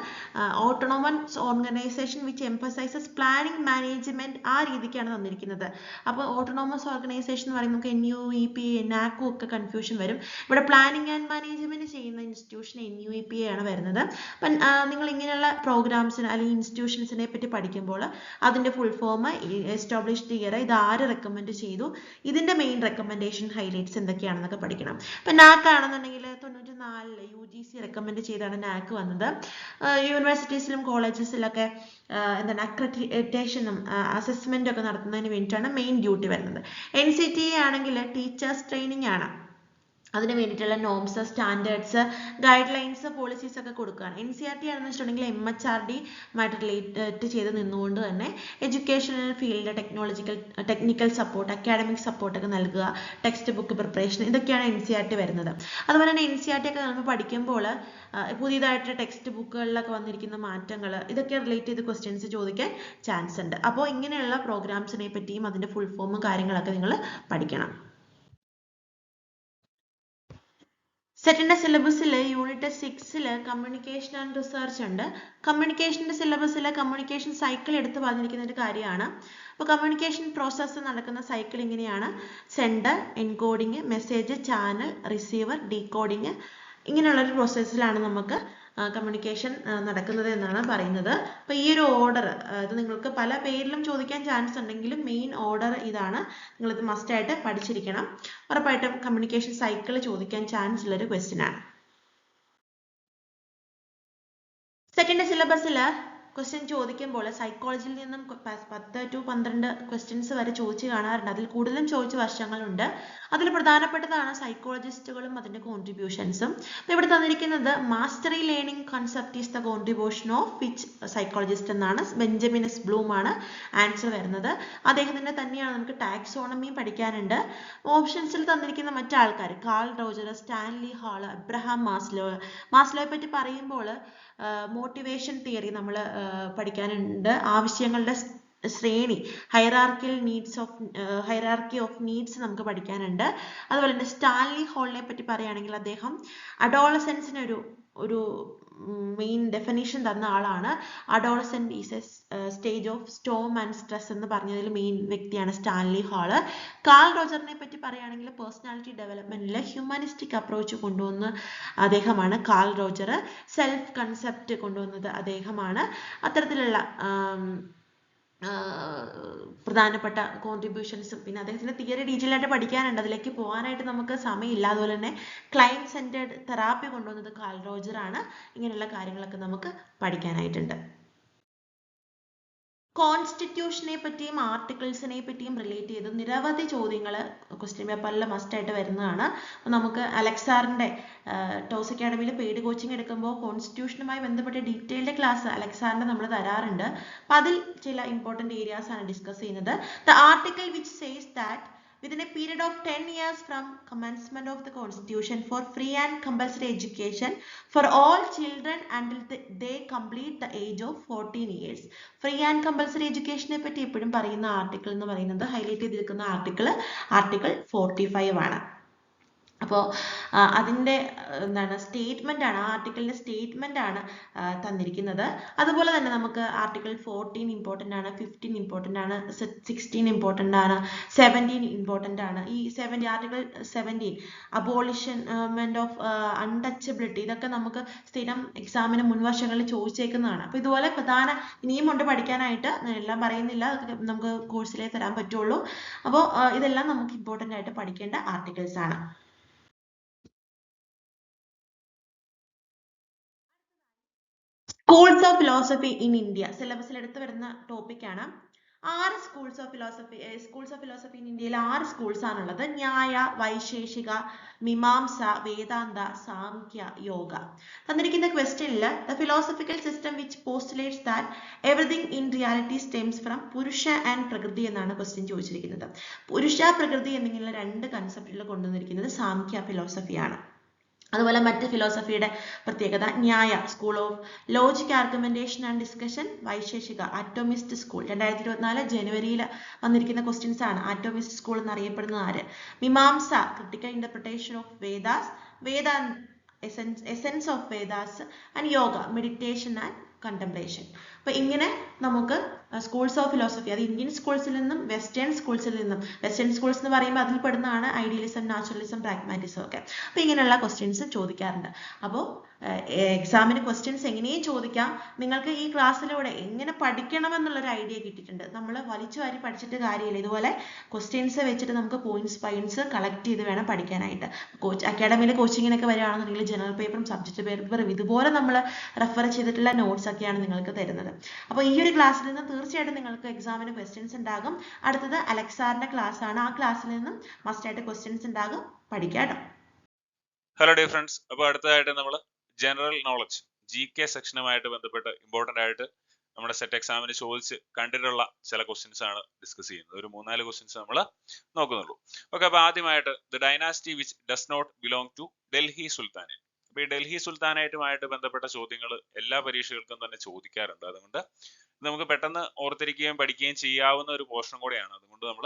autonomous organisation which emphasises planning, management, ആ രീതിക്കാണ് തന്നിരിക്കുന്നത്. അപ്പോൾ ഓട്ടോണോമസ് ഓർഗനൈസേഷൻ എന്ന് പറയുമ്പോൾ നമുക്ക് NUEP, NACO ഒക്കെ കൺഫ്യൂഷൻ വരും. ഇവിടെ പ്ലാനിംഗ് ആൻഡ് മാനേജ്മെന്റ് ചെയ്യുന്ന ഇൻസ്റ്റിറ്റ്യൂഷൻ NUEP ആണ് വരുന്നത്. അപ്പം നിങ്ങൾ ഇങ്ങനെയുള്ള പ്രോഗ്രാംസിന് അല്ലെങ്കിൽ ഇൻസ്റ്റിറ്റ്യൂഷൻസിനെ പറ്റി പഠിക്കുമ്പോൾ അതിന്റെ ഫുൾ ഫോം, എസ്റ്റാബ്ലിഷ്ഡ് ഇയർ, ഇത് ആര് റെക്കമെൻഡ് ചെയ്തു, ഇതിന്റെ മെയിൻ റെക്കമെൻഡേഷൻ ഹൈലൈറ്റ്സ് എന്തൊക്കെയാണെന്നൊക്കെ പഠിക്കണം. ഇപ്പം NAC ആണെന്നുണ്ടെങ്കിൽ 94 UGC റെക്കമെൻഡ് ചെയ്താണ് NAC വന്നത്. യൂണിവേഴ്സിറ്റീസിലും കോളേജസിലൊക്കെ എന്താണ് അക്രഡിറ്റേഷനും അസസ്മെന്റും ഒക്കെ നടത്തുന്നതിന് വേണ്ടിയിട്ടാണ് മെയിൻ ഡ്യൂട്ടി വരുന്നത്. NCTA ആണെങ്കിൽ ടീച്ചേഴ്സ് ട്രെയിനിങ് ആണ്. അതിന് വേണ്ടിയിട്ടുള്ള norms, standards, guide lines, policies ഒക്കെ കൊടുക്കുകയാണ്. NCERT ആണെന്ന് വെച്ചിട്ടുണ്ടെങ്കിൽ MHRDയുമായിട്ട് റിലേറ്റ് ചെയ്ത് നിന്നുകൊണ്ട് തന്നെ educational field, technical support, academic support ഒക്കെ നൽകുക, ടെക്സ്റ്റ് ബുക്ക് പ്രിപ്പറേഷൻ, ഇതൊക്കെയാണ് NCERT വരുന്നത്. അതുപോലെ തന്നെ NCERT ഒക്കെ നമ്മൾ പഠിക്കുമ്പോൾ പുതിയതായിട്ട് ടെക്സ്റ്റ് ബുക്കുകളിലൊക്കെ വന്നിരിക്കുന്ന മാറ്റങ്ങൾ, ഇതൊക്കെ റിലേറ്റ് ചെയ്ത് ക്വസ്റ്റ്യൻസ് ചോദിക്കാൻ ചാൻസ് ഉണ്ട്. അപ്പോൾ ഇങ്ങനെയുള്ള പ്രോഗ്രാംസിനെ പറ്റിയും അതിൻ്റെ ഫുൾ ഫോമും കാര്യങ്ങളൊക്കെ നിങ്ങൾ പഠിക്കണം. സെറ്റിന്റെ സിലബസിൽ യൂണിറ്റ് 6 കമ്മ്യൂണിക്കേഷൻ ആൻഡ് റിസർച്ച് ഉണ്ട്. കമ്മ്യൂണിക്കേഷന്റെ സിലബസിൽ കമ്മ്യൂണിക്കേഷൻ സൈക്കിൾ എടുത്ത് പറഞ്ഞിരിക്കുന്ന ഒരു കാര്യമാണ്. അപ്പോൾ കമ്മ്യൂണിക്കേഷൻ പ്രോസസ്സ് നടക്കുന്ന സൈക്കിൾ ഇങ്ങനെയാണ്: sender, encoding, message, channel, receiver, decoding, ഇങ്ങനെയുള്ളൊരു പ്രോസസ്സിലാണ് നമുക്ക് കമ്മ്യൂണിക്കേഷൻ നടക്കുന്നത് എന്നാണ് പറയുന്നത്. അപ്പോൾ ഈ ഒരു ഓർഡർ, ഇത് നിങ്ങൾക്ക് പല പേരിലും ചോദിക്കാൻ ചാൻസ് ഉണ്ടെങ്കിലും മെയിൻ ഓർഡർ ഇതാണ്. നിങ്ങളിത് മസ്റ്റായിട്ട് പഠിച്ചിരിക്കണം. ഉറപ്പായിട്ടും കമ്മ്യൂണിക്കേഷൻ സൈക്കിൾ ചോദിക്കാൻ ചാൻസ് ഉള്ളൊരു ക്വസ്റ്റ്യൻ ആണ്. സെക്കൻഡ് സിലബസിൽ ക്വസ്റ്റ്യൻ ചോദിക്കുമ്പോൾ സൈക്കോളജിയിൽ നിന്നും 10 to 12 ക്വസ്റ്റ്യൻസ് വരെ ചോദിച്ചു കാണാറുണ്ട്. അതിൽ കൂടുതലും ചോദിച്ച വർഷങ്ങളുണ്ട്. അതിൽ പ്രധാനപ്പെട്ടതാണ് സൈക്കോളജിസ്റ്റുകളും അതിൻ്റെ കോൺട്രിബ്യൂഷൻസും. ഇവിടെ തന്നിരിക്കുന്നത് mastery learning concept is the contribution of which psychologist എന്നാണ്. ബെഞ്ചമിൻ എസ് ബ്ലൂം ആണ് ആൻസർ വരുന്നത്. അദ്ദേഹത്തിൻ്റെ തന്നെയാണ്. നമുക്ക് ടാക്സോണമിയും പഠിക്കാനുണ്ട്. ഓപ്ഷൻസിൽ തന്നിരിക്കുന്ന മറ്റാൾക്കാർ: Carl Roger, Stanley Hall, Abraham Maslow. മാസ്ലോയെ പറ്റി പറയുമ്പോൾ മോട്ടിവേഷൻ തിയറി നമ്മൾ പഠിക്കാനുണ്ട്. ആവശ്യങ്ങളുടെ ശ്രേണി, ഹൈറാർക്കി ഓഫ് നീഡ്സ് നമുക്ക് പഠിക്കാനുണ്ട്. അതുപോലെ തന്നെ സ്റ്റാൻലി ഹാളിനെ പറ്റി പറയുകയാണെങ്കിൽ അദ്ദേഹം അഡോളസെൻസിന് ഒരു മെയിൻ ഡെഫിനിഷൻ തന്ന ആളാണ്. Adolescent is A stage of Storm and stress എന്ന് പറഞ്ഞതിൽ മെയിൻ വ്യക്തിയാണ് സ്റ്റാൻലി ഹാള്. കാൾ റോജറിനെ പറ്റി പറയുകയാണെങ്കിൽ പേഴ്സണാലിറ്റി ഡെവലപ്മെന്റിൽ ഹ്യൂമാനിസ്റ്റിക് അപ്രോച്ച് കൊണ്ടുവന്ന അദ്ദേഹമാണ് കാൾ റോജർ. സെൽഫ് കൺസെപ്റ്റ് കൊണ്ടുവന്നത് അദ്ദേഹമാണ്. അത്തരത്തിലുള്ള പ്രധാനപ്പെട്ട കോൺട്രിബ്യൂഷൻസും പിന്നെ അദ്ദേഹത്തിൻ്റെ തിയറി ഡീറ്റെയിൽ ആയിട്ട് പഠിക്കാനുണ്ട്. അതിലേക്ക് പോകാനായിട്ട് നമുക്ക് സമയമില്ല. അതുപോലെ തന്നെ ക്ലയന്റ് സെന്റേർഡ് തെറാപ്പി കൊണ്ടുവന്നത് കാൾ റോജർ ആണ്. ഇങ്ങനെയുള്ള കാര്യങ്ങളൊക്കെ നമുക്ക് പഠിക്കാനായിട്ടുണ്ട്. കോൺസ്റ്റിറ്റ്യൂഷനെ പറ്റിയും ആർട്ടിക്കിൾസിനെ പറ്റിയും റിലേറ്റ് ചെയ്ത് നിരവധി ചോദ്യങ്ങൾ ക്വസ്റ്റ്യൻ പേപ്പറിൽ മസ്റ്റായിട്ട് വരുന്നതാണ്. അപ്പോൾ നമുക്ക് അലക്സാറിൻ്റെ ടോസ് അക്കാഡമിയിൽ പെയ്ഡ് കോച്ചിങ് എടുക്കുമ്പോൾ കോൺസ്റ്റിറ്റ്യൂഷനുമായി ബന്ധപ്പെട്ട ഡീറ്റെയിൽഡ് ക്ലാസ് അലക്സാറിൻ്റെ നമ്മൾ തരാറുണ്ട്. അപ്പോൾ അതിൽ ചില ഇമ്പോർട്ടൻറ്റ് ഏരിയാസ് ആണ് ഡിസ്കസ് ചെയ്യുന്നത്. The article which says that within a period of 10 years from commencement of the constitution for free and compulsory education for all children until they complete the age of 14 years. Free and compulsory education പറ്റി എപ്പോഴും പറയുന്ന article എന്ന് പറയുന്നത് highlight ചെയ്തിരിക്കുന്ന article 45 ആണ്. അപ്പോൾ അതിൻ്റെ statement ആണ്, ആ ആർട്ടിക്കിളിൻ്റെ സ്റ്റേറ്റ്മെൻ്റ് ആണ് തന്നിരിക്കുന്നത്. അതുപോലെ തന്നെ നമുക്ക് ആർട്ടിക്കിൾ 14 ഇമ്പോർട്ടൻ്റ് ആണ്, 15 ഇമ്പോർട്ടൻ്റ് ആണ്, 16 ഇമ്പോർട്ടൻ്റ് ആണ്, 17 ഇമ്പോർട്ടൻ്റ് ആണ്. ഈ ആർട്ടിക്കിൾ 17 അബോളിഷൻമെന്റ് ഓഫ് അൺടച്ചബിലിറ്റി, ഇതൊക്കെ നമുക്ക് സ്ഥിരം എക്സാമിന് മുൻവർഷങ്ങളിൽ ചോദിച്ചേക്കുന്നതാണ്. അപ്പോൾ ഇതുപോലെ ഇനിയും ഉണ്ട് പഠിക്കാനായിട്ട്. എല്ലാം പറയുന്നില്ല, അതൊക്കെ നമുക്ക് കോഴ്സിലേ തരാൻ പറ്റുള്ളൂ. അപ്പോൾ ഇതെല്ലാം നമുക്ക് ഇമ്പോർട്ടൻ്റ് ആയിട്ട് പഠിക്കേണ്ട ആർട്ടിക്കിൾസ് ആണ്. Schools of philosophy in India സിലബസിൽ എടുത്തു വരുന്ന ടോപ്പിക്കാണ്. 6 സ്കൂൾസ് ഓഫ് ഫിലോസഫി ഇൻ ഇന്ത്യയിൽ 6 സ്കൂൾസ് ആണുള്ളത്. ന്യായ, വൈശേഷിക, മീമാംസ, വേദാന്ത, സാംഖ്യ, യോഗ. തന്നിരിക്കുന്ന ക്വസ്റ്റ്യനിൽ the philosophical system which postulates that everything in reality stems from പുരുഷ ആൻഡ് പ്രകൃതി എന്നാണ് ക്വസ്റ്റ്യൻ ചോദിച്ചിരിക്കുന്നത്. പുരുഷ, പ്രകൃതി എന്നിങ്ങനെയുള്ള 2 കൺസെപ്റ്റുകൾ കൊണ്ടുവന്നിരിക്കുന്നത് സാംഖ്യ ഫിലോസഫിയാണ്. അതുപോലെ മറ്റ് ഫിലോസഫിയുടെ പ്രത്യേകത: Nyaya, school of logic, argumentation and discussion. Vaisheshika, atomist school. 2024 ജനുവരിയിൽ വന്നിരിക്കുന്ന ക്വസ്റ്റ്യൻസ് ആണ്. ആറ്റോമിസ്റ്റ് സ്കൂൾ എന്നറിയപ്പെടുന്നത് ആര്? Mimamsa, critical interpretation of Vedas. Vedanta, essence of Vedas. And Yoga, meditation and contemplation. അപ്പോൾ ഇങ്ങനെ നമുക്ക് സ്കൂൾസ് ഓഫ് ഫിലോസഫി, അത് ഇന്ത്യൻ സ്കൂൾസിൽ നിന്നും വെസ്റ്റേൺ സ്കൂൾസിൽ നിന്നും, വെസ്റ്റേൺ സ്കൂൾസ് എന്ന് പറയുമ്പോൾ അതിൽ പെടുന്നതാണ് ഐഡിയലിസം, നാച്ചുറലിസം, പ്രാഗ്മാറ്റിസം ഒക്കെ. അപ്പോൾ ഇങ്ങനെയുള്ള ക്വസ്റ്റ്യൻസ് ചോദിക്കാറുണ്ട്. അപ്പോൾ എക്സാമിന് ക്വസ്റ്റ്യൻസ് എങ്ങനെയും ചോദിക്കാം. നിങ്ങൾക്ക് ഈ ക്ലാസ്സിലൂടെ എങ്ങനെ പഠിക്കണം എന്നുള്ളൊരു ഐഡിയ കിട്ടിയിട്ടുണ്ട്. നമ്മൾ വലിച്ചു വാരി പഠിച്ചിട്ട് കാര്യമില്ല. ഇതുപോലെ ക്വസ്റ്റ്യൻസ് വെച്ചിട്ട് നമുക്ക് പോയിന്റ്സ് കളക്ട് ചെയ്ത് വേണം പഠിക്കാനായിട്ട്. അക്കാഡമിയിലെ കോച്ചിങ്ങിനൊക്കെ വരികയാണെന്നുണ്ടെങ്കിൽ ജനറൽ പേപ്പറും സബ്ജക്റ്റ് പേപ്പറും ഇതുപോലെ നമ്മൾ റെഫർ ചെയ്തിട്ടുള്ള നോട്ട്സ് ഒക്കെയാണ് നിങ്ങൾക്ക് തരുന്നത്. അപ്പോൾ ഈ ഒരു ക്ലാസ്സിൽ നിന്ന് തീർച്ചയായിട്ടും നിങ്ങൾക്ക് എക്സാമിന് ക്വസ്റ്റ്യൻസ് ഉണ്ടാകും. അടുത്തത് അലക്സാറിന്റെ ക്ലാസ് ആണ്. ആ ക്ലാസ്സിൽ നിന്നും മസ്റ്റായിട്ട് ക്വസ്റ്റ്യൻസ് ഉണ്ടാകും. പഠിക്കാം കേട്ടോ. ഹലോ ഡിയർ ഫ്രണ്ട്സ്, അപ്പോൾ അടുത്തതായിട്ട് നമ്മൾ ജനറൽ നോളജ് GK സെക്ഷനുമായിട്ട് ബന്ധപ്പെട്ട് ഇമ്പോർട്ടൻ്റ് ആയിട്ട് നമ്മുടെ സെറ്റ് എക്സാമിന് ചോദിച്ച് കണ്ടിട്ടുള്ള ചില ക്വസ്റ്റ്യൻസ് ആണ് ഡിസ്കസ് ചെയ്യുന്നത്. ഒരു 3-4 ക്വസ്റ്റ്യൻസ് നമ്മൾ നോക്കുന്നുള്ളൂ. ഓക്കെ, അപ്പോൾ ആദ്യമായിട്ട് the dynasty which does not belong to Delhi sultanate. അപ്പോൾ ഈ ഡൽഹി സുൽത്താനേറ്റുമായിട്ട് ബന്ധപ്പെട്ട ചോദ്യങ്ങൾ എല്ലാ പരീക്ഷകൾക്കും തന്നെ ചോദിക്കാറുണ്ട്. അതുകൊണ്ട് നമുക്ക് പെട്ടെന്ന് ഓർത്തിരിക്കുകയും പഠിക്കുകയും ചെയ്യാവുന്ന ഒരു പോർഷൻ കൂടെയാണ്. അതുകൊണ്ട് നമ്മൾ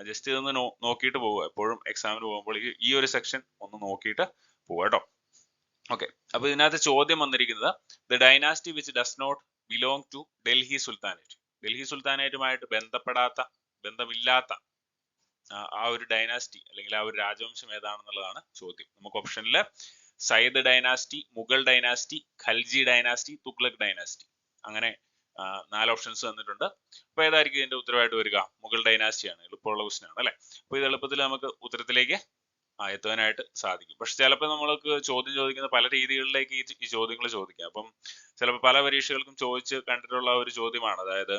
ജസ്റ്റ് ഇതൊന്ന് നോക്കിയിട്ട് പോവുക. എപ്പോഴും എക്സാമിന് പോകുമ്പോൾ ഈ ഒരു സെക്ഷൻ ഒന്ന് നോക്കിയിട്ട് പോവുക കേട്ടോ. ഓക്കെ, അപ്പൊ ഇതിനകത്ത് ചോദ്യം വന്നിരിക്കുന്നത് the dynasty which does not belong to Delhi sultanate. Delhi സുൽത്താനേറ്റുമായിട്ട് ബന്ധമില്ലാത്ത ആ ഒരു ഡൈനാസ്റ്റി അല്ലെങ്കിൽ ആ ഒരു രാജവംശം ഏതാണെന്നുള്ളതാണ് ചോദ്യം. നമുക്ക് ഓപ്ഷനിൽ Sayyid dynasty, Mughal dynasty, Khalji dynasty, Tughlaq dynasty, അങ്ങനെ 4 ഓപ്ഷൻസ് തന്നിട്ടുണ്ട്. അപ്പൊ ഏതായിരിക്കും ഇതിന്റെ ഉത്തരവായിട്ട് വരിക? മുഗൾ ഡൈനാസ്റ്റിയാണ്. എളുപ്പമുള്ള ക്വസ്റ്റൻ ആണ് അല്ലെ. അപ്പൊ ഇത് എളുപ്പത്തിൽ നമുക്ക് ഉത്തരത്തിലേക്ക് എത്തുവാനായിട്ട് സാധിക്കും. പക്ഷെ ചിലപ്പോൾ നമ്മൾക്ക് ചോദ്യം ചോദിക്കുന്ന പല രീതികളിലേക്ക് ഈ ചോദ്യങ്ങൾ ചോദിക്കാം. അപ്പം ചിലപ്പോൾ പല പരീക്ഷകൾക്കും ചോദിച്ച് കണ്ടിട്ടുള്ള ഒരു ചോദ്യമാണ്. അതായത്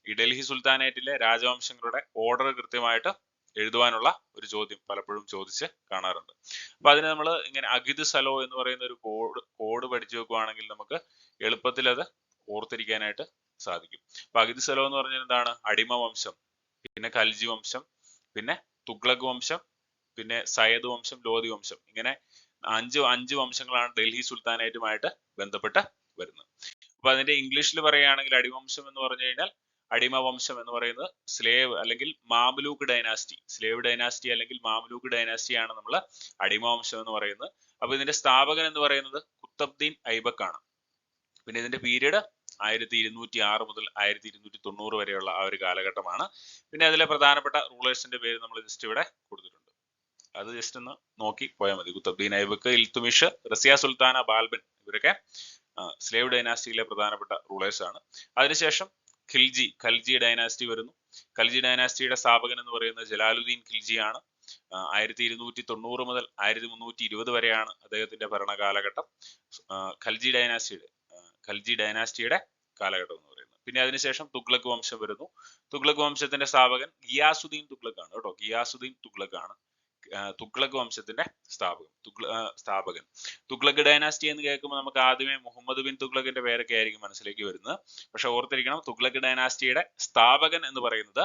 ഈ ഡൽഹി സുൽത്താനേറ്റിലെ രാജവംശങ്ങളുടെ ഓർഡർ കൃത്യമായിട്ട് എഴുതുവാനുള്ള ഒരു ചോദ്യം പലപ്പോഴും ചോദിച്ച് കാണാറുണ്ട്. അപ്പൊ അതിന് നമ്മൾ ഇങ്ങനെ അഗിദ് സലോ എന്ന് പറയുന്ന ഒരു കോഡ് പഠിച്ചു വെക്കുവാണെങ്കിൽ നമുക്ക് എളുപ്പത്തിൽ അത് ഓർത്തിരിക്കാനായിട്ട് സാധിക്കും. അപ്പൊ അഗിദ് സലോ എന്ന് പറഞ്ഞാൽ എന്താണ്? അടിമ വംശം, പിന്നെ ഖൽജി വംശം, പിന്നെ തുഗ്ലക് വംശം, പിന്നെ സയ്യദ് വംശം, ലോധി വംശം, ഇങ്ങനെ അഞ്ച് വംശങ്ങളാണ് ഡൽഹി സുൽത്താനേറ്റുമായിട്ട് ബന്ധപ്പെട്ട് വരുന്നത്. അപ്പൊ അതിന്റെ ഇംഗ്ലീഷിൽ പറയുകയാണെങ്കിൽ അടിമവംശം എന്ന് പറഞ്ഞു കഴിഞ്ഞാൽ അടിമ വംശം എന്ന് പറയുന്നത് സ്ലേവ് അല്ലെങ്കിൽ മാമലൂക്ക് ഡൈനാസ്റ്റി, സ്ലേവ് ഡൈനാസ്റ്റി അല്ലെങ്കിൽ മാമലൂക്ക് ഡൈനാസ്റ്റി ആണ് നമ്മൾ അടിമ വംശം എന്ന് പറയുന്നത്. അപ്പൊ ഇതിന്റെ സ്ഥാപകൻ എന്ന് പറയുന്നത് കുത്തബ്ദീൻ ഐബക്ക് ആണ്. പിന്നെ ഇതിന്റെ പീരീഡ് 1206 മുതൽ 1290 വരെയുള്ള ആ ഒരു കാലഘട്ടമാണ്. പിന്നെ അതിലെ പ്രധാനപ്പെട്ട റൂളേഴ്സിന്റെ പേര് നമ്മൾ ജസ്റ്റ് ഇവിടെ കൊടുത്തിട്ടുണ്ട്. അത് ജസ്റ്റ് ഒന്ന് നോക്കി പോയാൽ മതി. കുത്തബ്ദീൻ ഐബക്ക്, ഇൽത്തുമിഷ്, റസിയ സുൽത്താന, ബാൽബൻ, ഇവരൊക്കെ സ്ലേവ് ഡൈനാസ്റ്റിയിലെ പ്രധാനപ്പെട്ട റൂളേഴ്സ് ആണ്. അതിനുശേഷം ഖൽജി ഡൈനാസ്റ്റി വരുന്നു. ഖൽജി ഡൈനാസ്റ്റിയുടെ സ്ഥാപകൻ എന്ന് പറയുന്നത് ജലാലുദ്ദീൻ ഖിൽജി ആണ്. 1290 മുതൽ 1320 വരെയാണ് അദ്ദേഹത്തിന്റെ ഭരണകാലഘട്ടം. ഖൽജി ഡൈനാസ്റ്റിയുടെ കാലഘട്ടം എന്ന് പറയുന്നത്. പിന്നെ അതിനുശേഷം തുഗ്ലക് വംശം വരുന്നു. തുഗ്ലക് വംശത്തിന്റെ സ്ഥാപകൻ ഗിയാസുദ്ദീൻ തുഗ്ലക് ആണ് കേട്ടോ. ഗിയാസുദ്ദീൻ തുഗ്ലക് ആണ് തുഗ്ലക് വംശത്തിന്റെ സ്ഥാപകൻ. തുഗ്ലക് ഡൈനാസ്റ്റി എന്ന് കേൾക്കുമ്പോൾ നമുക്ക് ആദ്യമേ മുഹമ്മദ് ബിൻ തുഗ്ലക്കിന്റെ പേരൊക്കെ ആയിരിക്കും മനസ്സിലേക്ക് വരുന്നത്. പക്ഷെ ഓർത്തിരിക്കണം, തുഗ്ലക് ഡൈനാസ്റ്റിയുടെ സ്ഥാപകൻ എന്ന് പറയുന്നത്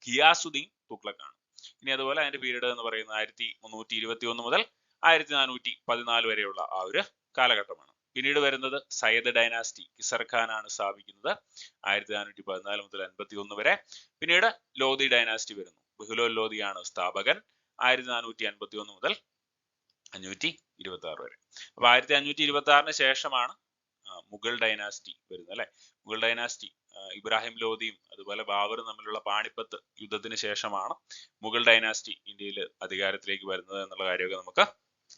ഗിയാസുദ്ദീൻ തുഗ്ലക് ആണ്. ഇനി അതുപോലെ അതിന്റെ പീരീഡ് എന്ന് പറയുന്നത് 1321 മുതൽ 1414 വരെയുള്ള ആ ഒരു കാലഘട്ടമാണ്. പിന്നീട് വരുന്നത് സയ്യദ് ഡൈനാസ്റ്റി, കിസർ ഖാൻ ആണ് സ്ഥാപിക്കുന്നത് 1414 മുതൽ 51 വരെ. പിന്നീട് ലോധി ഡൈനാസ്റ്റി വരുന്നു. ബഹ്ലോൽ ലോധിയാണ് സ്ഥാപകൻ 1451 മുതൽ 526 വരെ. അപ്പൊ 1526 ശേഷമാണ് മുഗൾ ഡൈനാസ്റ്റി വരുന്നത് അല്ലെ. മുഗൾ ഡൈനാസ്റ്റി ഇബ്രാഹിം ലോധിയും അതുപോലെ ബാബറും തമ്മിലുള്ള പാണിപ്പത്ത് യുദ്ധത്തിന് ശേഷമാണ് മുഗൾ ഡൈനാസ്റ്റി ഇന്ത്യയിൽ അധികാരത്തിലേക്ക് വരുന്നത് എന്നുള്ള കാര്യമൊക്കെ നമുക്ക്